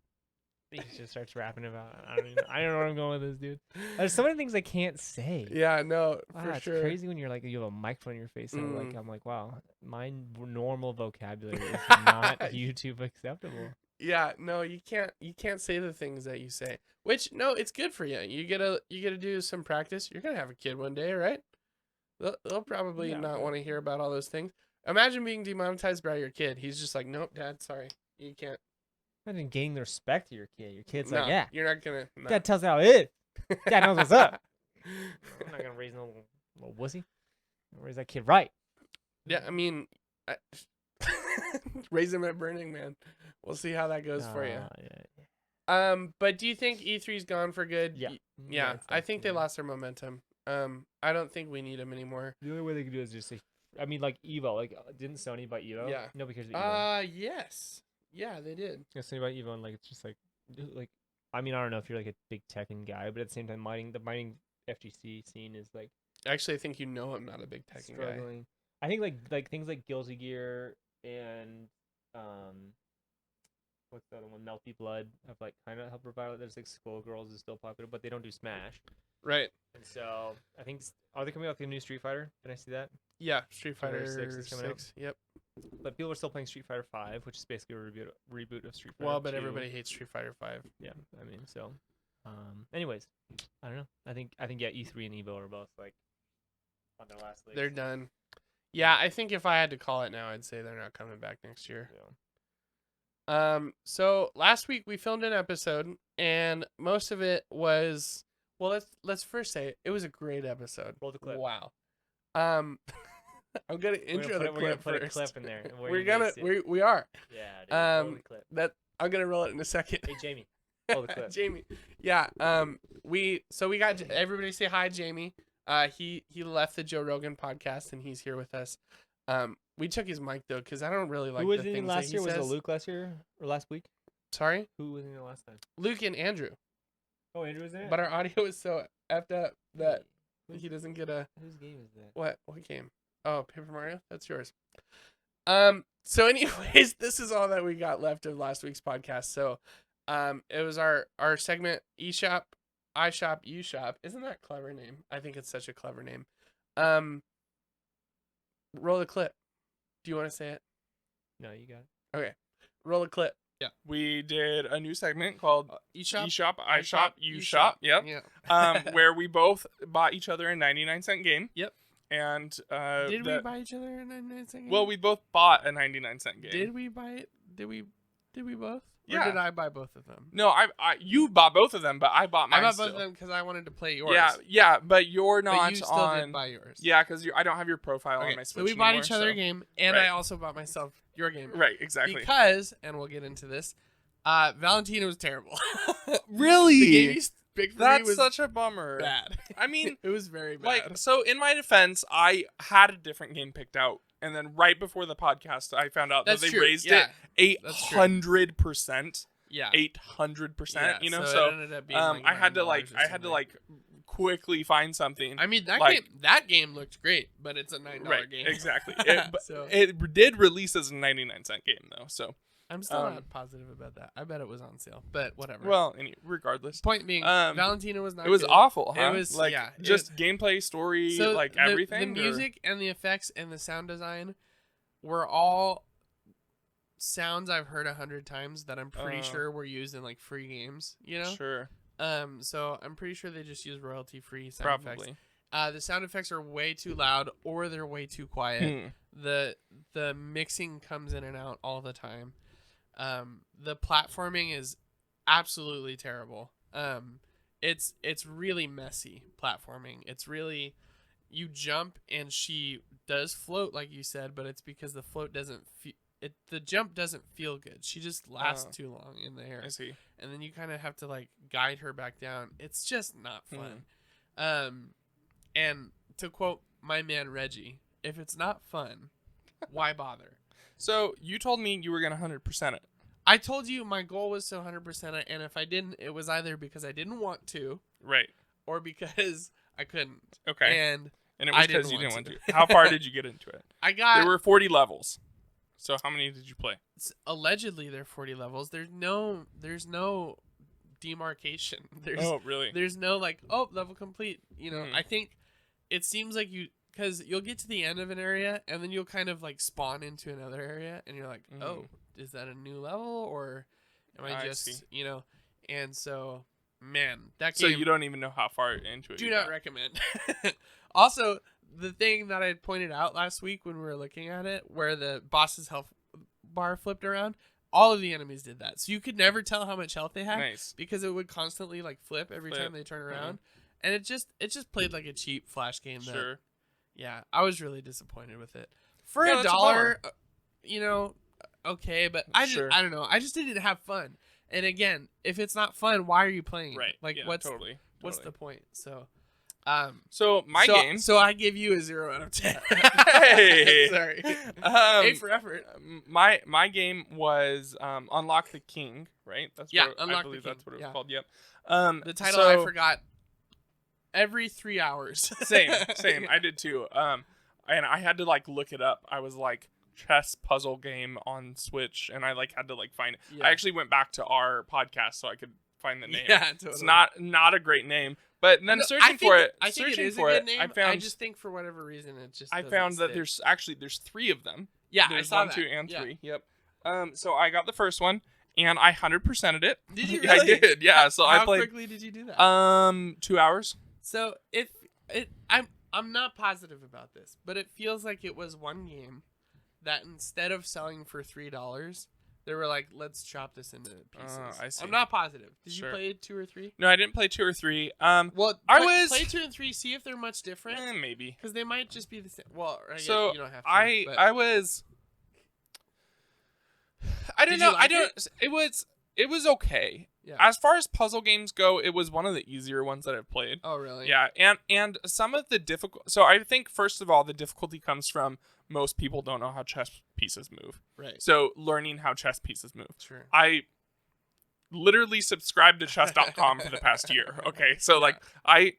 He just starts rapping about. I don't know where I'm going with this, dude. There's so many things I can't say. Yeah, no, for it's sure. Crazy when you're like you have a microphone in your face, and I'm like, wow, my normal vocabulary is not YouTube acceptable. Yeah, no, you can't say the things that you say. Which no, it's good for you. You gotta do some practice. You're gonna have a kid one day, right? They'll probably not want to hear about all those things. Imagine being demonetized by your kid. He's just like, nope, Dad, sorry, you can't. Imagine gaining the respect of your kid. Your kid's no, like, yeah, you're not gonna. No. Dad tells how it is. Dad knows what's up. I'm not gonna raise no little wussy. I'm gonna raise that kid right. Yeah, I mean, raise him at Burning Man. We'll see how that goes for you. Yeah. But do you think E3's gone for good? Yeah. I think they lost their momentum. I don't think we need them anymore. The only way they could do is just say, I mean, like Evo. Like, didn't Sony buy Evo? Yeah. No, because of Evo. Yes. Yeah, they did. Yeah, Sony bought Evo, and like it's just like, I mean, I don't know if you're like a big Tekken guy, but at the same time, the mining FGC scene is like. Actually, I think I'm not a big Tekken guy. I think like things like Guilty Gear and what's the other one? Melty Blood have like kind of helped revive it. There's like Skullgirls is still popular, but they don't do Smash. Right. And so I think are they coming out with a new Street Fighter? Did I see that? Yeah, Street Fighter 6 is coming out. Yep. But people are still playing Street Fighter 5, which is basically a reboot of Street Fighter. Well, but everybody hates Street Fighter 5. Yeah, I mean, so. Anyways, I don't know. I think yeah, E3 and Evo are both like on their last legs. They're done. Yeah, I think if I had to call it now, I'd say they're not coming back next year. Yeah. So last week we filmed an episode, and most of it was Well, let's first say it was a great episode. Roll the clip. Wow. I'm gonna intro the clip We're gonna put first. a clip in there. We are. Yeah, dude. Roll the clip. That I'm gonna roll it in a second. Hey, Jamie. Roll the clip. Jamie. Yeah. We got everybody say hi, Jamie. He left the Joe Rogan podcast and he's here with us. We took his mic though because I don't really like. Who was the in things last that year? he Was says. it Luke last year or last week? Sorry. Who was in there last time? Luke and Andrew. Oh, Andrew was in it. But our audio is so effed up that he doesn't get a. Whose game is that? What game? Oh, Paper Mario. That's yours. So anyways, this is all that we got left of last week's podcast. So, it was our segment eShop, iShop, UShop. Isn't that a clever name? I think it's such a clever name. Roll the clip. Do you want to say it? No, you got it. Okay. Roll the clip. Yeah, we did a new segment called eShop, iShop, UShop. Yep. Yeah. Where we both bought each other a 99-cent game. Yep. And did we buy each other a 99-cent game? Well, we both bought a 99-cent game. Did we buy it? Did we both? Yeah. Or did I buy both of them? No, you bought both of them, but I bought mine. I bought still. both of them because I wanted to play yours. Yeah, but you're not but you still on. Did buy yours. Yeah, because I don't have your profile on my Switch. So we bought anymore, each other a game, and Right. I also bought myself your game. Right, exactly. Because, and we'll get into this, Valentina was terrible. Really? The game you picked for me That's was such a bummer. bad. I mean, it was very bad. like, so in my defense, I had a different game picked out, and then right before the podcast, I found out that they raised it 800%. Yeah, 800%. You know, so so it ended up being I had to quickly find something. I mean, like- that game looked great, but it's a $9 right, game. exactly. So It did release as a 99-cent game though, so I'm still not positive about that. I bet it was on sale, but whatever. well, regardless, Point being, Valentina was not. it was good. awful. Huh? It was like just gameplay, story, so like the, everything. The music and the effects and the sound design were all sounds I've heard 100 times that I'm pretty sure were used in like free games. You know. Sure. So I'm pretty sure they just use royalty-free sound effects. The sound effects are way too loud or they're way too quiet. The mixing comes in and out all the time. The platforming is absolutely terrible. It's really messy platforming. It's really, you jump and she does float like you said, but it's because the float doesn't the jump doesn't feel good. She just lasts too long in the air. I see. And then you kind of have to like guide her back down. It's just not fun. And to quote my man Reggie, if it's not fun, why bother? So you told me you were gonna 100% it. I told you my goal was to 100% it, and if I didn't, it was either because I didn't want to, right, or because I couldn't. Okay. And it was because you didn't want to. How far did you get into it? There were 40 levels. So how many did you play? Allegedly, there are 40 levels. There's no demarcation. Oh, really? There's no like, oh, level complete. You know, I think it seems like because you'll get to the end of an area and then you'll kind of like spawn into another area and you're like, oh, is that a new level or am I just, see. you know? And so, man, that So game. you don't even know how far into it. Do not recommend. Also, the thing that I pointed out last week when we were looking at it, where the boss's health bar flipped around, all of the enemies did that. So you could never tell how much health they had because it would constantly like flip every time they turn around. And it just played like a cheap flash game. Sure. Yeah, I was really disappointed with it. For $1, you know, okay, but I don't know. I just didn't have fun. And again, if it's not fun, why are you playing? Right. Like, yeah, what's the point? So, game. So I give you a 0 out of 10. Hey, sorry. A for effort. My game was Unlock the King, right? That's Unlock I believe the King. that's what it was called. Yep. The title I forgot. Every 3 hours. Same. I did too. And I had to like look it up. I was like chess puzzle game on Switch, and I like had to like find it. Yeah. I actually went back to our podcast so I could find the name. Yeah, totally. It's not a great name, but then searching for it, I think it is a good name. I just think for whatever reason it just. I found that there's 3 of them. Yeah, there's I saw 1, that. 2, and Yeah. 3. Yep. So I got the first one, and I 100%ed it. Did you Yeah, really? I did. Yeah. So How I played. quickly did you do that? 2 hours. So I'm not positive about this, but it feels like it was one game that instead of selling for $3, They were like, let's chop this into pieces. I see. I'm not positive. Did Sure. you play 2 or 3? No, I didn't play 2 or 3. Well, play 2 and 3. See if they're much different. Maybe. Because they might just be the same. Well, so you don't have to. I was. I don't know. It was okay. Yeah. As far as puzzle games go, it was one of the easier ones that I've played. Oh, really? Yeah, and some of the difficult. So I think first of all, the difficulty comes from most people don't know how chess pieces move. Right. So learning how chess pieces move. Sure. I literally subscribed to chess.com for the past year. Okay, so like I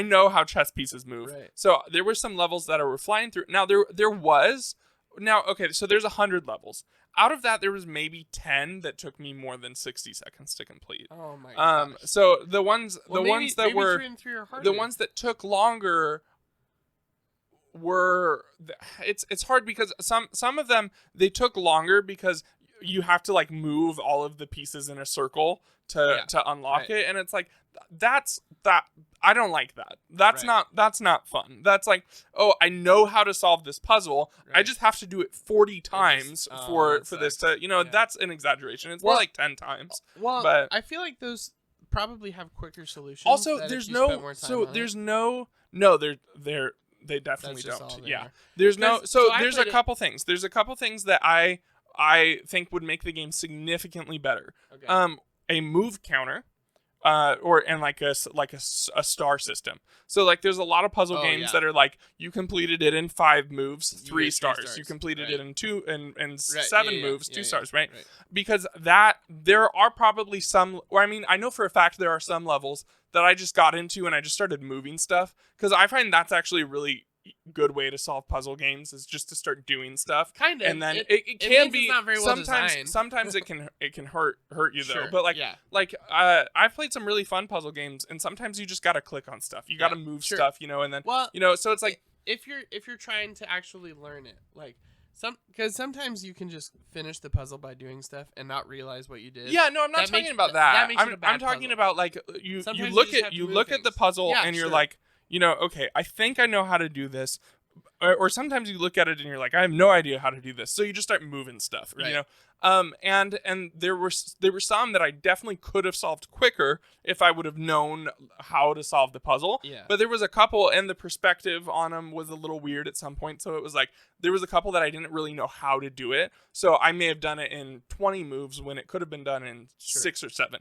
know how chess pieces move. Right. So there were some levels that I were flying through. Now so there's 100 levels. Out of that, there was maybe 10 that took me more than 60 seconds to complete. Oh my gosh. So the ones maybe 2 and 3 are harder. the ones that took longer were it's hard because some of them they took longer because you have to like move all of the pieces in a circle to unlock it, and it's like that's I don't like that. That's not fun. That's like, oh, I know how to solve this puzzle. Right. I just have to do it 40 times for this to, that's an exaggeration. It's more like 10 times. Well, but I feel like those probably have quicker solutions. Also, they definitely don't. Yeah. There's there's a couple things. There's a couple things that I think would make the game significantly better. Okay. A move counter. And like a star system. So like there's a lot of puzzle games that are like you completed it in 5 moves, 3 stars. You completed it in 2 and 7 moves, 2 stars, right? Because there are probably some, or I mean, I know for a fact there are some levels that I just got into and I just started moving stuff because I find that's actually really good way to solve puzzle games is just to start doing stuff. Kind of. And then it can be not very well sometimes it can hurt you though. But I've played some really fun puzzle games and sometimes you just got to click on stuff. You got to move stuff, and then so it's like if you're trying to actually learn it, like because sometimes you can just finish the puzzle by doing stuff and not realize what you did. Yeah, no, I'm not talking about that. I'm talking about like you look at the puzzle and you're like, okay, I think I know how to do this. Or sometimes you look at it and you're like, I have no idea how to do this. So you just start moving stuff, right. And there were some that I definitely could have solved quicker if I would have known how to solve the puzzle. Yeah. But there was a couple, and the perspective on them was a little weird at some point. So it was like, there was a couple that I didn't really know how to do it. So I may have done it in 20 moves when it could have been done in 6 or 7.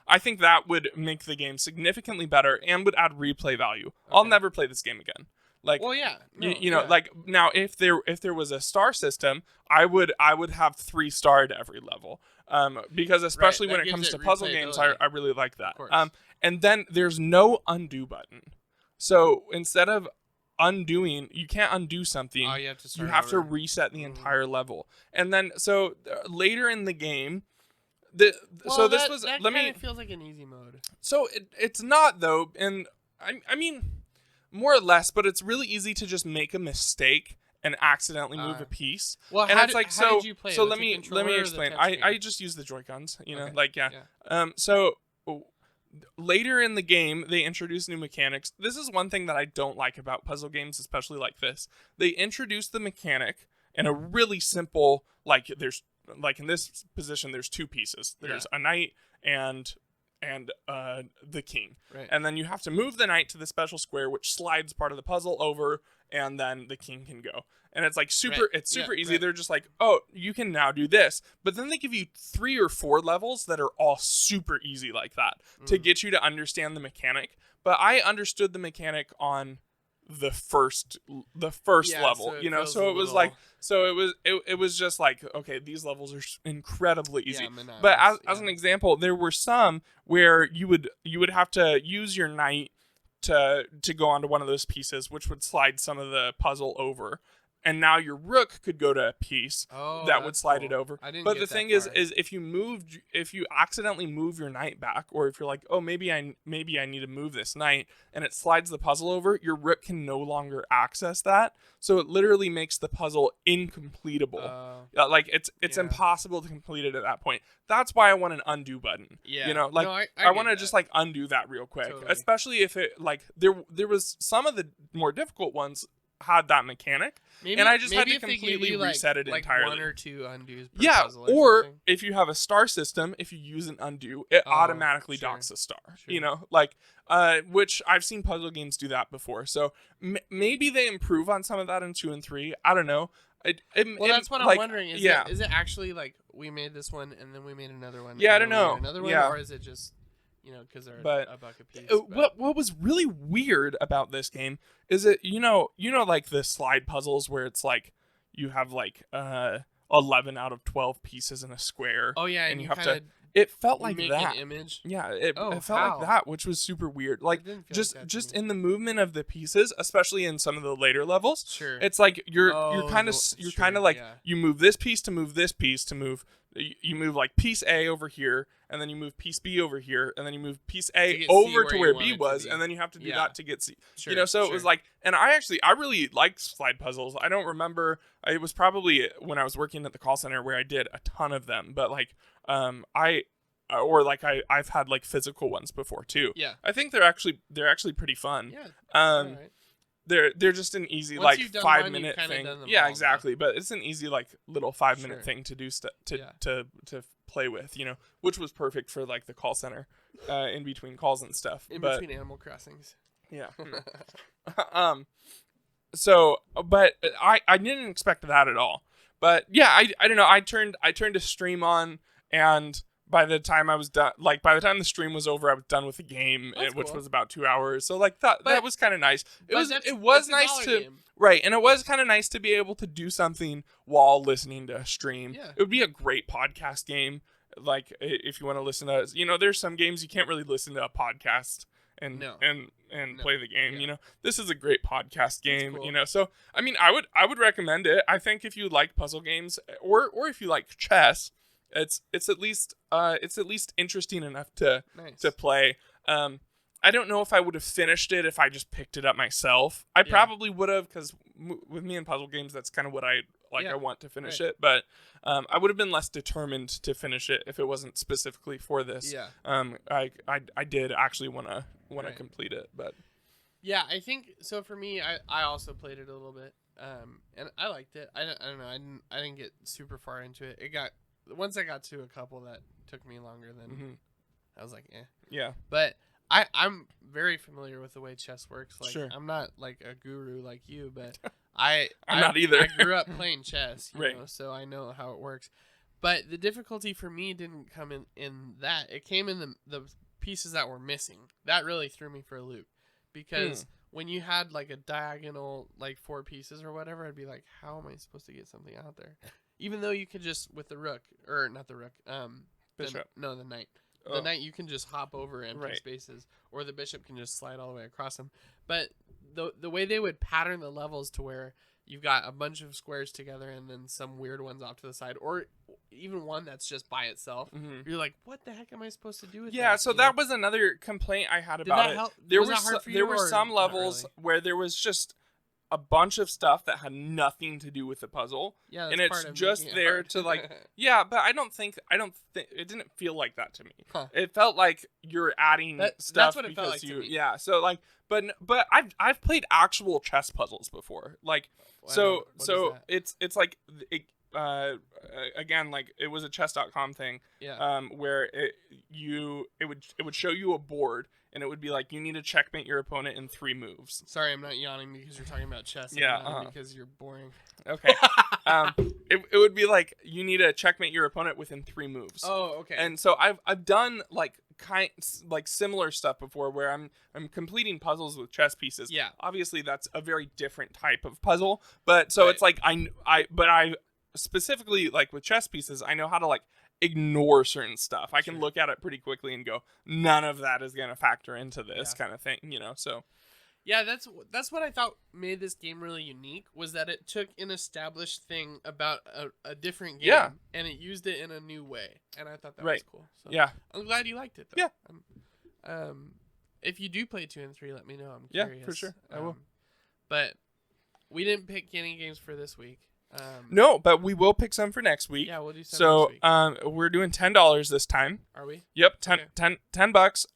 I think that would make the game significantly better and would add replay value. Okay. I'll never play this game again. Like, well, yeah, like now if there was a star system, I would have 3-starred every level, because especially when it comes to puzzle games, I really like that. And then there's no undo button, so instead of undoing, you can't undo something. You have to reset the entire level, and then later in the game. It feels like an easy mode. So it's not though, and I mean. More or less, but it's really easy to just make a mistake and accidentally move a piece. Well, and how it's like how did you play? So it? let me explain. I just use the Joy-Cons, Okay. like So later in the game, they introduce new mechanics. This is one thing that I don't like about puzzle games, especially like this. They introduce the mechanic in a really simple, like there's like in this position, there's 2 pieces. There's a knight and the king. Right. And then you have to move the knight to the special square, which slides part of the puzzle over, and then the king can go. And it's like super easy. Right. They're just like, oh, you can now do this. But then they give you 3 or 4 levels that are all super easy like that to get you to understand the mechanic. But I understood the mechanic on the first level, it was just like, okay, these levels are incredibly easy. But as an example, there were some where you would have to use your knight to go onto one of those pieces, which would slide some of the puzzle over. And now your rook could go to a piece that would slide it over. But the thing is if you accidentally move your knight back, or if you're like, oh, maybe I need to move this knight, and it slides the puzzle over, your rook can no longer access that. So it literally makes the puzzle incompletable. Like it's impossible to complete it at that point. That's why I want an undo button. Yeah. I want to just like undo that real quick, totally. Especially if it like there was some of the more difficult ones had that mechanic. Maybe, and I just had maybe to if they completely give you, reset it like entirely. 1 or 2 undos per Yeah, puzzle or something. if you have a star system, if you use an undo, it automatically docks a star. Sure. You know, like which I've seen puzzle games do that before. So maybe they improve on some of that in 2 and 3. I don't know. That's what I'm wondering. Is it actually like we made this one and then we made another one? Yeah, I and don't then we know. made another one, Yeah. or is it just because they're a buck a piece? What was really weird about this game is that you know like the slide puzzles where it's like you have like 11 out of 12 pieces in a square. Oh yeah, and you have to. It felt like make that. an image. Yeah, it felt like that, which was super weird. Like just in the movement of the pieces, especially in some of the later levels. Sure. It's like you're kind of like you move this piece to move this piece to move. You move like piece A over here, and then you move piece B over here, and then you move piece A over to where B was, and then you have to do that to get C. Sure, so it was like, and I really liked slide puzzles. I don't remember. It was probably when I was working at the call center where I did a ton of them, but like I've had like physical ones before too. Yeah, I think they're actually pretty fun. Yeah. Right. They're just an easy Once like 5 minute thing. Yeah, exactly. Though. But it's an easy like little 5 minute thing to do to play with, which was perfect for like the call center, in between calls and stuff. Between Animal Crossings. Yeah. So, but I didn't expect that at all. But yeah, I don't know. I turned a stream on, and by the time I was done, like by the time the stream was over, I was done with the game, which was about 2 hours. So like that was kind of nice. It was nice to right, and it was kind of nice to be able to do something while listening to a stream. Yeah. It would be a great podcast game. Like if you want to listen to, there's some games you can't really listen to a podcast and play the game. Yeah. This is a great podcast game. Cool. So I mean, I would recommend it. I think if you like puzzle games or if you like chess, it's at least interesting enough to play. I don't know if I would have finished it if I just picked it up myself. I probably would have, because with me in puzzle games, that's kind of what I like. I want to finish it, but I would have been less determined to finish it if it wasn't specifically for this. Yeah. I did actually want to complete it, but yeah, I think so. For me, I also played it a little bit, and I liked it. I don't know. I didn't get super far into it. Once I got to a couple that took me longer than I was like, eh. Yeah. But I'm very familiar with the way chess works. Like, sure. I'm not like a guru like you, but I'm not either. I grew up playing chess, you right. know, so I know how it works. But the difficulty for me didn't come in that. It came in the pieces that were missing. That really threw me for a loop. Because when you had like a diagonal, like 4 pieces or whatever, I'd be like, how am I supposed to get something out there? Even though you could just, with the rook, or not the rook, bishop. The knight. The knight, you can just hop over empty spaces, or the bishop can just slide all the way across them. But the way they would pattern the levels to where you've got a bunch of squares together and then some weird ones off to the side, or even one that's just by itself, you're like, what the heck am I supposed to do with that? Yeah, so that was another complaint I had about it. There were some levels where there was just a bunch of stuff that had nothing to do with the puzzle. Yeah, and it's just there to like but I don't think it didn't feel like that to me. It felt like you're adding stuff that's what it because felt like to me. Yeah, so like but I've played actual chess puzzles before. Like so it's like again, like it was a chess.com thing. Yeah. Where it would show you a board. And it would be like, you need to checkmate your opponent in 3 moves. Sorry, I'm not yawning because you're talking about chess. Yeah. Because you're boring. Okay. It would be like, you need to checkmate your opponent within 3 moves. Oh, okay. And so I've done like similar stuff before where I'm completing puzzles with chess pieces. Yeah. Obviously, that's a very different type of puzzle. But so it's like, I specifically, like with chess pieces, I know how to like ignore certain stuff. I can look at it pretty quickly and go, none of that is going to factor into this kind of thing, so yeah, that's what I thought made this game really unique, was that it took an established thing about a different game and it used it in a new way, and I thought that was cool. So yeah, I'm glad you liked it though. Yeah. If you do play 2 and 3, let me know. I'm curious. Yeah, for sure. I will. But we didn't pick any games for this week. No, but we will pick some for next week. Yeah, we'll do some next week. We're doing $10 this time. Are we? Yep, $10.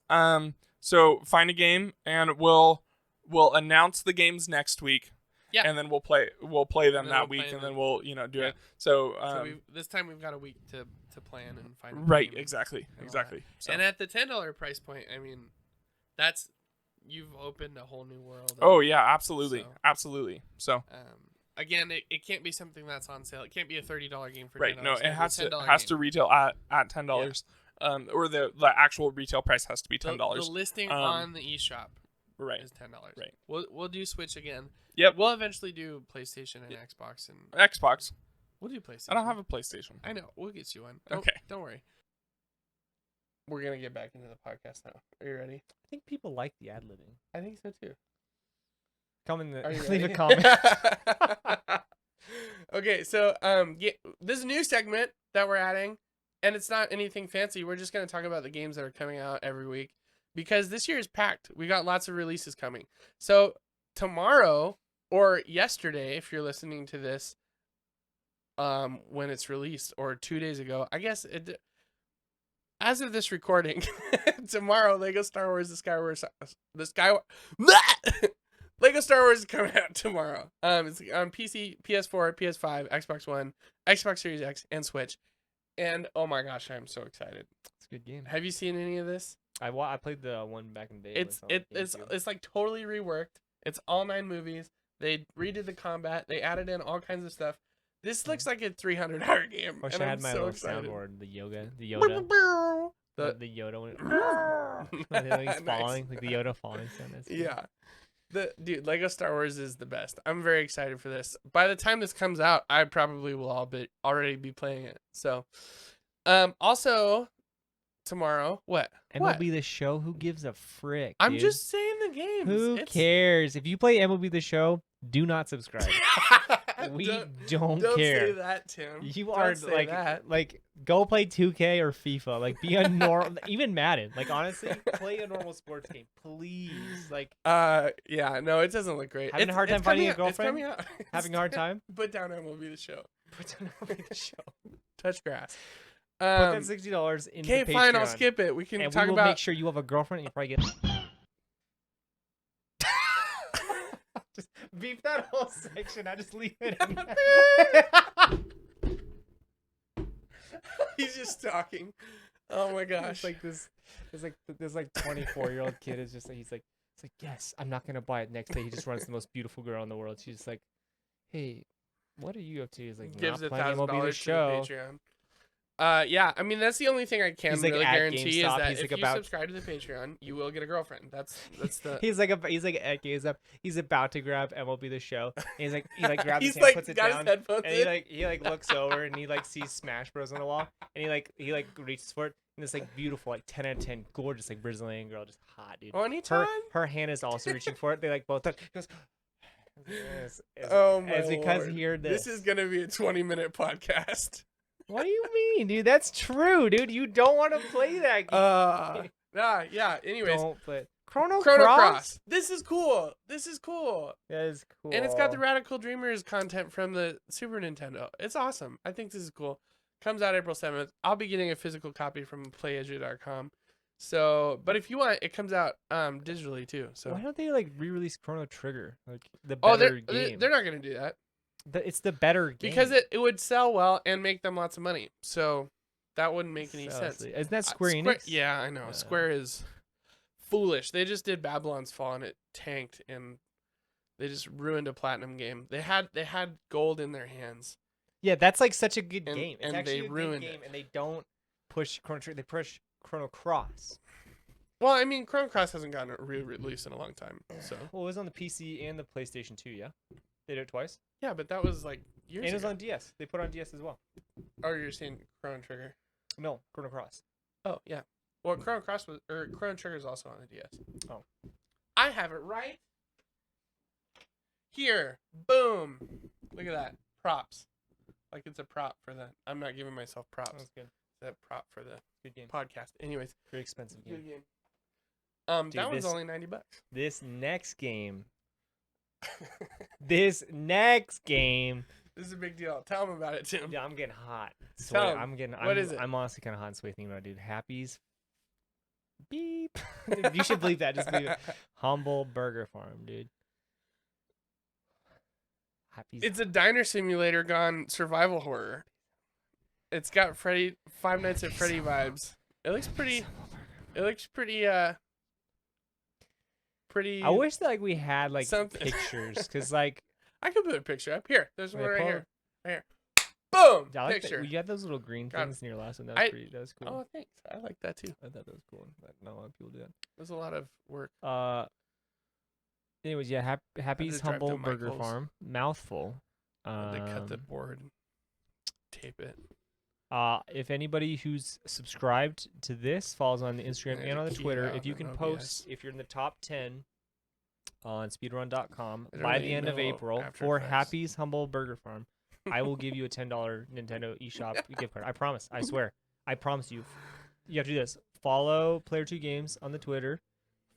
So find a game, and we'll announce the games next week. Yeah. And then we'll play them that week, and then we'll do it. So, this time we've got a week to plan and find. Right. Exactly. So. And at the $10 price point, I mean, you've opened a whole new world. Oh yeah, absolutely. So. Again, it can't be something that's on sale. It can't be a $30 game for $10. Right. No, it has to retail at $10. Yeah. Or the actual retail price has to be $10. The listing on the eShop is $10. Right. We'll do Switch again. Yep. We'll eventually do PlayStation and Xbox and Xbox. We'll do PlayStation. I don't have a PlayStation. I know. We'll get you one. Okay. Don't worry. We're gonna get back into the podcast now. Are you ready? I think people like the ad libbing. I think so too. Leave a comment. Okay, so this is a new segment that we're adding, and it's not anything fancy. We're just gonna talk about the games that are coming out every week because this year is packed. We got lots of releases coming. So tomorrow or yesterday, if you're listening to this, when it's released, or 2 days ago, I guess as of this recording, tomorrow, Lego Star Wars: Lego Star Wars is coming out tomorrow. It's on PC, PS4, PS5, Xbox One, Xbox Series X, and Switch. And oh my gosh, I'm so excited! It's a good game. Have you seen any of this? I played the one back in the day. It's like totally reworked. It's all 9 movies. They redid the combat. They added in all kinds of stuff. This looks like a $300 game. I wish I had my little soundboard, the Yoda. The Yoda one. He's falling, like the Yoda falling sound. Yeah. Dude, Lego Star Wars is the best. I'm very excited for this. By the time this comes out, I probably will already be playing it. So, also tomorrow, what? MLB The Show. Who gives a frick? I'm dude? just saying the games. Who cares? If you play MLB The Show, do not subscribe. We don't care. Don't say that, Tim. You are like go play 2K or FIFA. Like be a normal, even Madden. Like honestly, play a normal sports game, please. Like yeah, no, it doesn't look great. Having a hard time finding a girlfriend. It's coming out. Having a hard time. Put down MLB The Show. Put down MLB The Show. Touch grass. Put that $60 in. Okay, fine. I'll skip it. We can talk we will about. Make sure you have a girlfriend. And you probably get. Just beep that whole section. I just leave it in there. He's just talking. Oh my gosh! It's like this 24-year-old kid is just like it's like yes, I'm not gonna buy it. Next day he just runs the most beautiful girl in the world. She's just like, hey, what are you up to? He's like, gives $1,000 to the Patreon. Yeah, I mean that's the only thing I can really guarantee is that if you subscribe to the Patreon, you will get a girlfriend. That's the. he's like at GameStop. He's about to grab MLB The Show. And he grabs his hand, puts it down, and he looks over and he sees Smash Bros on the wall, and he reaches for it, and this beautiful 10 out of 10 gorgeous Brazilian girl, just hot, dude. Her hand is also reaching for it. They both touch. He goes. It's because he heard this. This is gonna be a 20-minute podcast. What do you mean, dude? That's true, dude. You don't want to play that game. Yeah. Anyways, don't play Chrono Cross. This is cool. That is cool. And it's got the Radical Dreamers content from the Super Nintendo. It's awesome. I think this is cool. Comes out April 7th. I'll be getting a physical copy from playedu.com. So, but if you want, it comes out digitally too. So why don't they re-release Chrono Trigger? The better game. They're not gonna do that. It's the better game. Because it would sell well and make them lots of money. So that wouldn't make any sense. Isn't that Square Enix? Yeah, I know. Square is foolish. They just did Babylon's Fall and it tanked and they just ruined a platinum game. They had gold in their hands. Yeah, that's such a good game. It's and actually they a ruined good game, it. and they don't push Chrono Trigger. They push Chrono Cross. Well, I mean, Chrono Cross hasn't gotten a re-release in a long time. So. Well, it was on the PC and the PlayStation 2, yeah? They did it twice? Yeah, but that was years ago. And it was on DS. They put it on DS as well. Oh, you're saying Chrono Trigger? No, Chrono Cross. Oh, yeah. Well, Chrono Trigger is also on the DS. Oh. I have it right here. Boom. Look at that. Props. It's a prop for that. I'm not giving myself props. That's good. That prop for the good game podcast. Anyways. Very expensive game. Good game. Dude, that one's only $90. This next game. This next game. This is a big deal. Tell them about it, Tim. Yeah, I'm getting hot. What is it? I'm honestly kind of hot and sweaty thinking about it, dude. Happy's beep. You should believe that. Just believe it. Humble Burger Farm, dude. It's a diner simulator gone survival horror. It's got Five Nights at Freddy vibes. It looks pretty. It looks pretty. Pretty. I wish that like we had like pictures, because like I could put a picture up here. There's one right here. Right here. Boom. I like picture. You had those little green things in your last one. That was cool. Oh, thanks. I like that too. I thought that was cool. Not a lot of people do that. There's a lot of work. Anyways, yeah, Happy's Humble Burger Farm, mouthful. They cut the board, tape it. If anybody who's subscribed to this follows on the Instagram and on the Twitter, if you can post, if you're in the top 10 on speedrun.com by the end of April for Happy's Humble Burger Farm, I will give you a $10 Nintendo eShop gift card. I promise. I swear. I promise you. You have to do this. Follow Player 2 Games on the Twitter.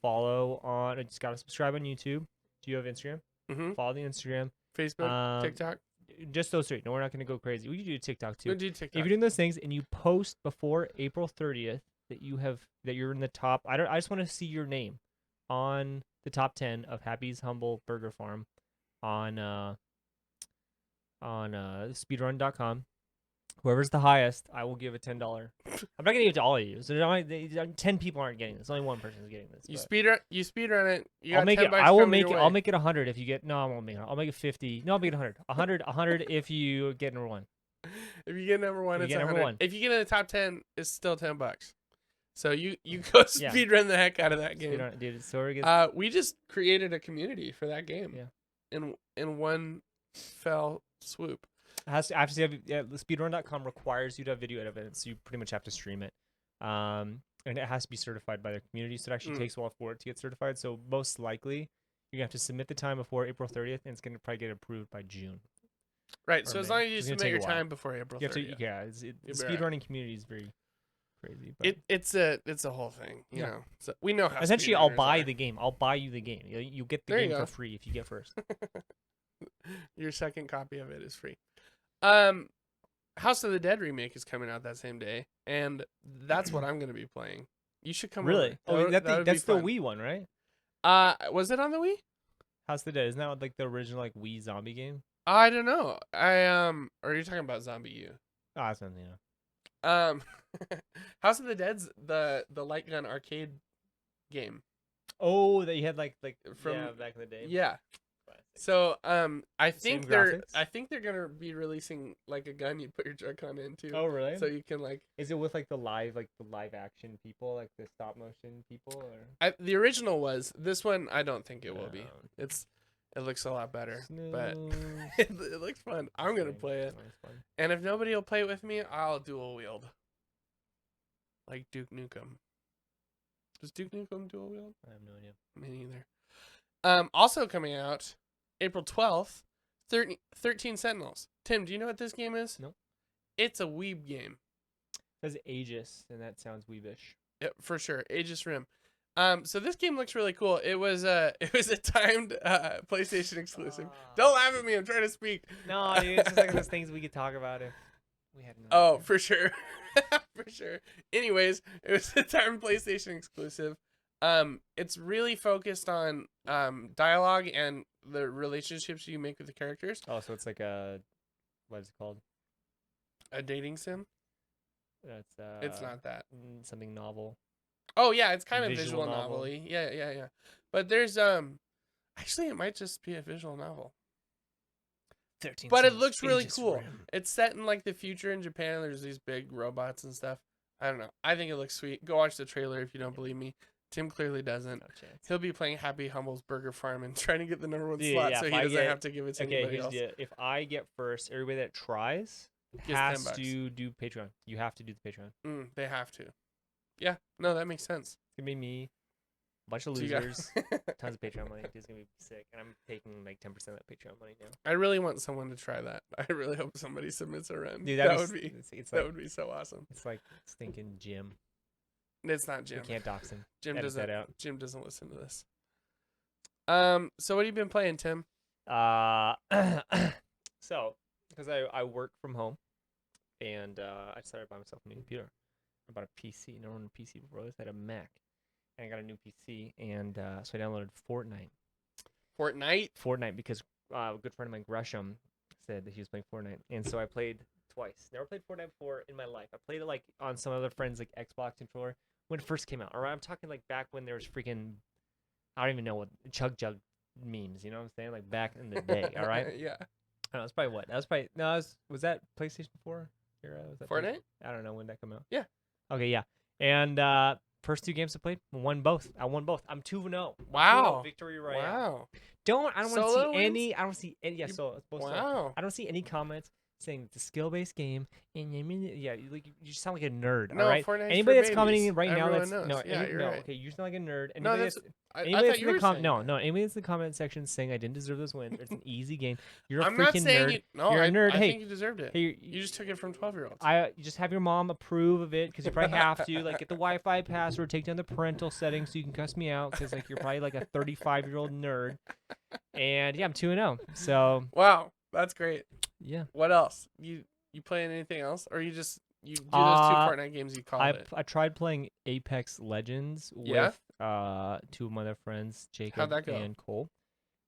Follow on. I just got to subscribe on YouTube. Do you have Instagram? Mm-hmm. Follow the Instagram. Facebook, TikTok. Just those three. No, we're not going to go crazy. We can do TikTok too. We'll do TikTok. If you're doing those things and you post before April 30th that you're in the top, I just want to see your name on the top 10 of Happy's Humble Burger Farm on speedrun.com. Whoever's the highest, I will give a $10. I'm not gonna give it to all of you. So 10 people aren't getting this. Only one person is getting this. You speedrun it. I'll make it. I will make it. I'll make it 100 if you get. No, I won't make it. I'll make it 50. No, I'll make it 100. 100 if you get number one. If you get number one, it's 100. If you get in the top 10, it's still $10. So you go speedrun the heck out of that game. Speedrun, dude. So we just created a community for that game. Yeah. In one fell swoop. I have to say, speedrun.com requires you to have video evidence. So you pretty much have to stream it. And it has to be certified by their community. So it actually takes a while for it to get certified. So most likely, you're going to have to submit the time before April 30th, and it's going to probably get approved by June. Right. So as long as you submit your time before April 30th. The speedrunning community is very crazy. But it's a whole thing. You know. So we know how. Essentially, I'll buy the game. I'll buy you the game. You get the game for free if you get first. Your second copy of it is free. House of the Dead remake is coming out that same day, and that's what I'm going to be playing. You should come. Really? Oh, that's the Wii one, right? Was it on the Wii? House of the Dead, isn't that like the original like Wii zombie game? I don't know. Or are you talking about Zombie U? Oh, that's something. Yeah. House of the Dead's the light gun arcade game. Oh, that you had like from back in the day. Yeah. So I think they're gonna be releasing like a gun you put your Joy-Con into. Oh really? So you can like. Is it with like the live action people, like the stop motion people, or? The original was. This one I don't think it will be. It looks a lot better, but it looks fun. I'm gonna play it, and if nobody will play it with me, I'll dual wield. Like Duke Nukem. Does Duke Nukem dual wield? I have no idea. Me neither. Also coming out April 12th, 13 Sentinels. Tim, do you know what this game is? Nope. It's a weeb game. It says Aegis, and that sounds weebish. Yeah, for sure. Aegis Rim. So this game looks really cool. It was a timed PlayStation exclusive. Don't laugh at me. I'm trying to speak. No, dude, it's just like those things we could talk about if we had. For sure. For sure. Anyways, it was a timed PlayStation exclusive. It's really focused on dialogue and the relationships you make with the characters. Oh, so it's like what is it called? A dating sim? That's it's not that. Something novel. Oh yeah, it's kind of visual novel-y. Yeah. But there's actually it might just be a visual novel. 13. But it looks really cool. It's set in like the future in Japan. There's these big robots and stuff. I don't know. I think it looks sweet. Go watch the trailer if you don't believe me. Tim clearly doesn't. No chance. He'll be playing Happy Humble's Burger Farm and trying to get the number one slot so he doesn't have to give it to anybody else. If I get first, everybody that tries has to do Patreon. You have to do the Patreon. They have to. Yeah. No, that makes sense. It's going to be me, a bunch of losers, tons of Patreon money. It's going to be sick. And I'm taking like 10% of that Patreon money now. I really want someone to try that. I really hope somebody submits a run. Dude, that would be so awesome. It's like stinking Jim. It's not Jim. We can't dox him. Jim doesn't listen to this. So what have you been playing, Tim? So because I work from home, and I decided to buy myself a new computer. I bought a PC. Never owned a PC before. I had a Mac, and I got a new PC, and so I downloaded Fortnite. Fortnite because good friend of mine, Gresham, said that he was playing Fortnite, and so I played twice. Never played Fortnite before in my life. I played it like on some other friends' like Xbox controller when it first came out. All right, I'm talking like back when there was freaking, I don't even know what Chug Jug memes. You know what I'm saying? Like back in the day. All right. Yeah. I don't know, it's probably what? That was probably was that PlayStation 4 era? Was that Fortnite? I don't know when that came out. Yeah. Okay, yeah. And first 2 games I played, won both. I won both. I'm 2-0. Wow. Victory royale. Wow. I don't want to see any. I don't see any. Yeah, so it's both. Wow. I don't see any comments saying it's a skill-based game. And yeah, you sound like a nerd. No, all right. Fortnite's Anybody for that's commenting right Everyone now, that's knows. no. Yeah, you're right. Okay, you sound like a nerd. No, Anybody that's. I anybody thought you were saying no, that. no. Anybody that's in the comment section saying I didn't deserve those wins. It's an easy game. You're a I'm not freaking saying nerd. you. No, You're a nerd. I Hey, think you deserved it. hey, you just took it from 12-year-olds. You just have your mom approve of it because you probably have to. Like, get the Wi-Fi password, take down the parental settings so you can cuss me out because like you're probably like a 35-year-old nerd. And yeah, I'm 2-0. So wow, that's great. Yeah. What else? You playing anything else, or you just do those 2 Fortnite games you called it? I tried playing Apex Legends with 2 of my other friends, Jacob and Cole.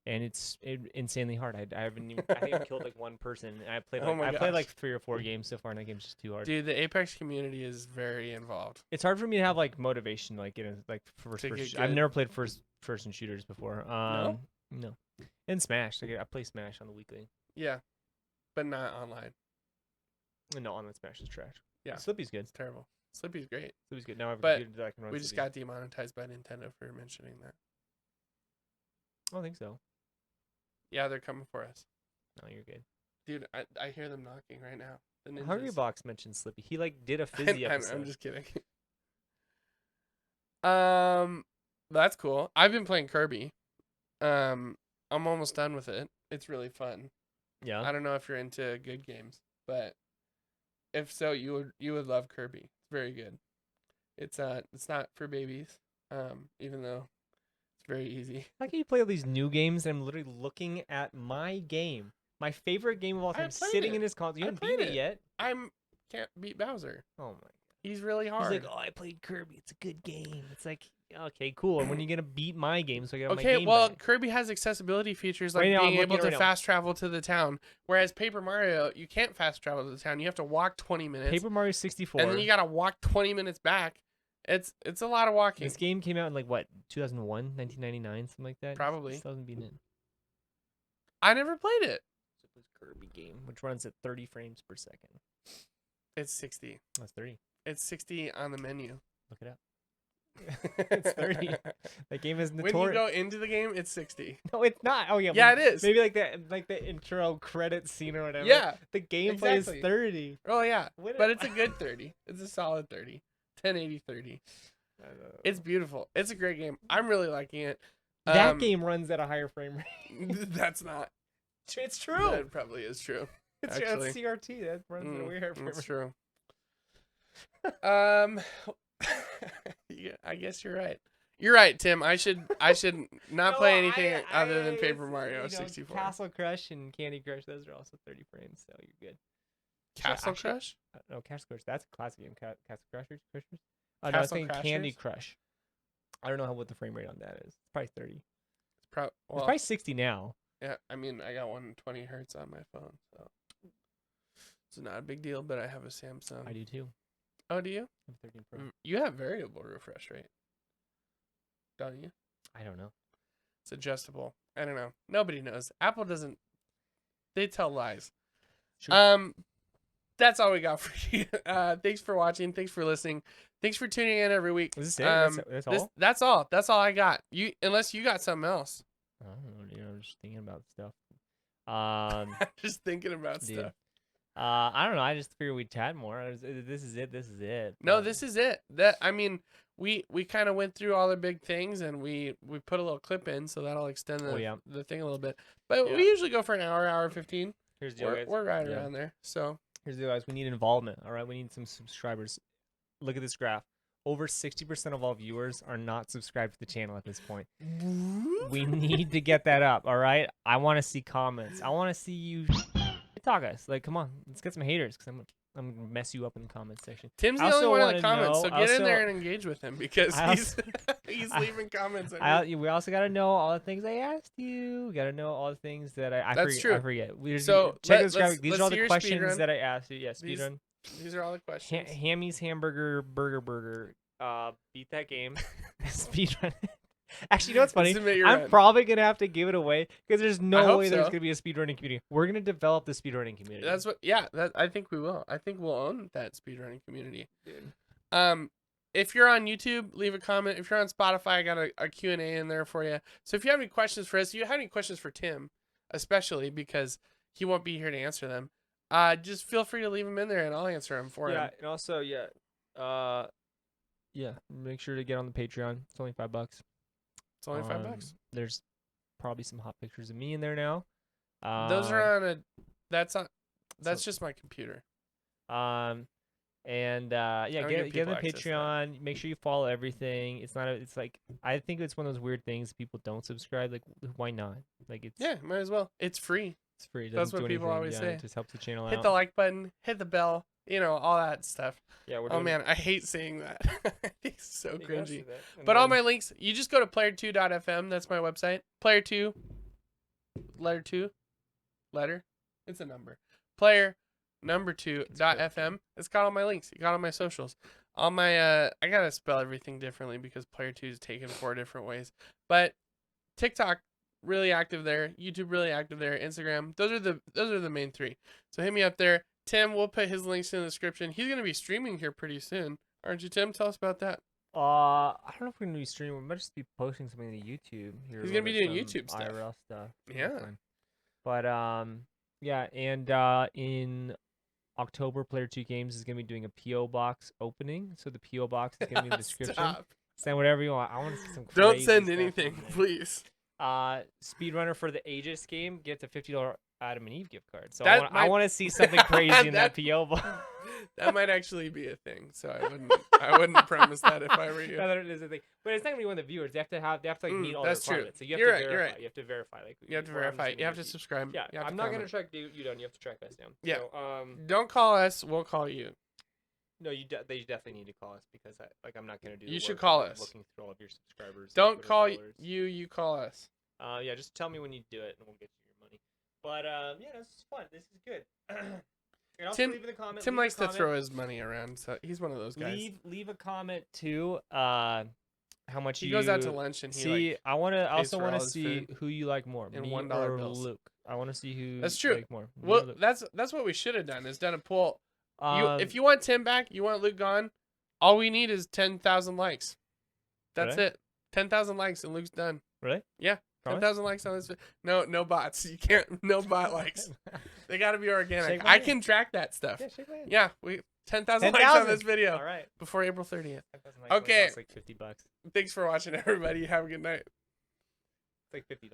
And it's insanely hard. I haven't even. I think I've killed like 1 person. And I played like 3 or 4 games so far, and that game's just too hard. Dude, the Apex community is very involved. It's hard for me to have like motivation, like first person. I've never played first person shooters before. No. And Smash. Like, I play Smash on the weekly. Yeah, but not online. No, online Smash is trash. Yeah, Slippy's good. It's terrible. Slippy's great. Slippy's good. Now I've but computer that I can run we just Slippy. got demonetized by Nintendo for mentioning that. I don't think so. Yeah, they're coming for us. No, you're good. Dude, I hear them knocking right now. The ninjas. Hungry Box mentioned Slippy. He like did a Fizzy episode. I'm just kidding. That's cool. I've been playing Kirby. I'm almost done with it. It's really fun. Yeah. I don't know if you're into good games, but if so, you would love Kirby. It's very good. It's not for babies. Even though it's very easy. How can you play all these new games and I'm literally looking at my game, my favorite game of all time, sitting in his console? You haven't beat it yet. Can't beat Bowser. Oh my. He's really hard. He's like, oh, I played Kirby. It's a good game. It's like, okay, cool. And when are you gonna beat my game so I get my game back? Kirby has accessibility features like being able to fast travel to the town, whereas Paper Mario, you can't fast travel to the town. You have to walk 20 minutes. Paper Mario 64. And then you gotta walk 20 minutes back. It's a lot of walking. This game came out in like what, 2001, 1999, something like that. Probably. Still hasn't beaten it. I never played it. It's a Kirby game, which runs at 30 frames per second. It's 60. That's 30. It's 60 on the menu. Look it up. It's 30. That game is notorious. When you go into the game, it's 60. No, it's not. Oh yeah. Yeah, it is. Maybe like the intro credit scene or whatever. Yeah. The gameplay is 30. Oh yeah. But it's a good 30. It's a solid 30. 1080 30. It's beautiful. It's a great game. I'm really liking it. That game runs at a higher frame rate. That's not. It's true. That probably is true. It's CRT. That runs at a weird frame rate. That's true. Yeah, I guess you're right. You're right, Tim. I should not play anything other than Paper Mario 64. Castle Crush and Candy Crush, those are also 30 frames, so you're good. Castle Crush? No, Castle Crush. That's a classic game. Castle Crushers? No, I was thinking Candy Crush. I don't know what the frame rate on that is. It's probably 30. It's probably 60 now. Yeah, I mean, I got 120 hertz on my phone, so it's not a big deal, but I have a Samsung. I do too. Oh, do you? I have 13 Pro. You have variable refresh rate, don't you? I don't know. It's adjustable. I don't know. Nobody knows. Apple doesn't. They tell lies. Sure. That's all we got for you. Thanks for watching. Thanks for listening. Thanks for tuning in every week. Is this it? That's all? That's all. That's all I got. Unless you got something else. I don't know. I'm just thinking about stuff. Just thinking about stuff. I don't know. I just figured we'd chat more. This is it. No, this is it. We kind of went through all the big things and we put a little clip in, so that'll extend the thing a little bit. But we usually go for an hour 15. Here's the deal, guys. We're right around there. So here's the deal, guys. We need involvement. All right, we need some subscribers. Look at this graph. Over 60% of all viewers are not subscribed to the channel at this point. We need to get that up. All right. I want to see comments. I want to see you talk us. Like, come on, let's get some haters because I'm gonna mess you up in the comment section. Tim's the only one in the comments, so get in there and engage with him because he's leaving comments. We also gotta know all the things I asked you. We gotta know all the things that I That's forget. true. I forget. So these are all the questions that I asked you. Yeah, speedrun. These are all the questions. Hammy's hamburger burger. Beat that game. Speedrun. Actually, you know what's funny? I'm probably gonna have to give it away because there's no way there's gonna be a speedrunning community. We're gonna develop the speedrunning community. That's what. Yeah, I think we will. I think we'll own that speedrunning community. Dude. If you're on YouTube, leave a comment. If you're on Spotify, I got a Q&A in there for you. So if you have any questions for us, if you have any questions for Tim, especially because he won't be here to answer them, just feel free to leave them in there and I'll answer them for him. Yeah, and also, make sure to get on the Patreon. It's only $5. It's only $5. There's probably some hot pictures of me in there now. Those are on a. That's just my computer. Get the Patreon. Make sure you follow everything. It's like I think it's one of those weird things. People don't subscribe. Like, why not? Like, it's might as well. It's free. It's free. That's what people always say. It just helps the channel out. Hit the like button. Hit the bell. All that stuff. Yeah. Man, I hate saying that. It's so cringy. But all my links, you just go to player2.fm. That's my website. Player2, letter. It's a number. Player2.fm. It's got all my links. You got all my socials. All my I gotta spell everything differently because Player2 is taken 4 different ways. But TikTok, really active there. YouTube, really active there. Instagram. Those are the main 3. So hit me up there. Tim, we'll put his links in the description. He's gonna be streaming here pretty soon, aren't you, Tim? Tell us about that. I don't know if we're gonna be streaming. We might just be posting something to YouTube. He's gonna be doing YouTube stuff. IRL stuff. Yeah. But and in October, Player2 Games is gonna be doing a PO box opening. So the PO box is gonna be in the description. Stop. Send whatever you want. I want to see some. Don't send anything, please. Speedrunner for the Aegis game gets a $50 Adam and Eve gift card. So I want to see something crazy in that PO box. That might actually be a thing. So I wouldn't promise that if I were you. No, that is a thing. But it's not gonna be one of the viewers. They have to meet all the requirements. True. So you have to verify. You have to verify. You have to subscribe. Yeah. I'm not gonna track you down. You have to track us down. Yeah. So, don't call us. We'll call you. No, they definitely need to call us because I'm not gonna do. You should call us. Looking through all of your subscribers. Don't call you. You call us. Just tell me when you do it, and we'll get you your money. But this is fun. This is good. And also leave in the comment. Tim likes to throw his money around, so he's one of those guys. Leave a comment too. How much he goes out to lunch and see. I also want to see who you like more, in me $1 or bills. Luke. I want to see who. That's true. Like more. Well, that's what we should have done. Is done a poll. If you want Tim back, you want Luke gone. All we need is 10,000 likes. That's it. 10,000 likes and Luke's done. Really? Yeah. 10,000 likes on this. No bots. You can't. No bot likes. They got to be organic. I can track that stuff. Yeah, we 10,000 likes on this video. All right. Before April 30th. Okay. It's like $50. Thanks for watching, everybody. Have a good night. It's like $50.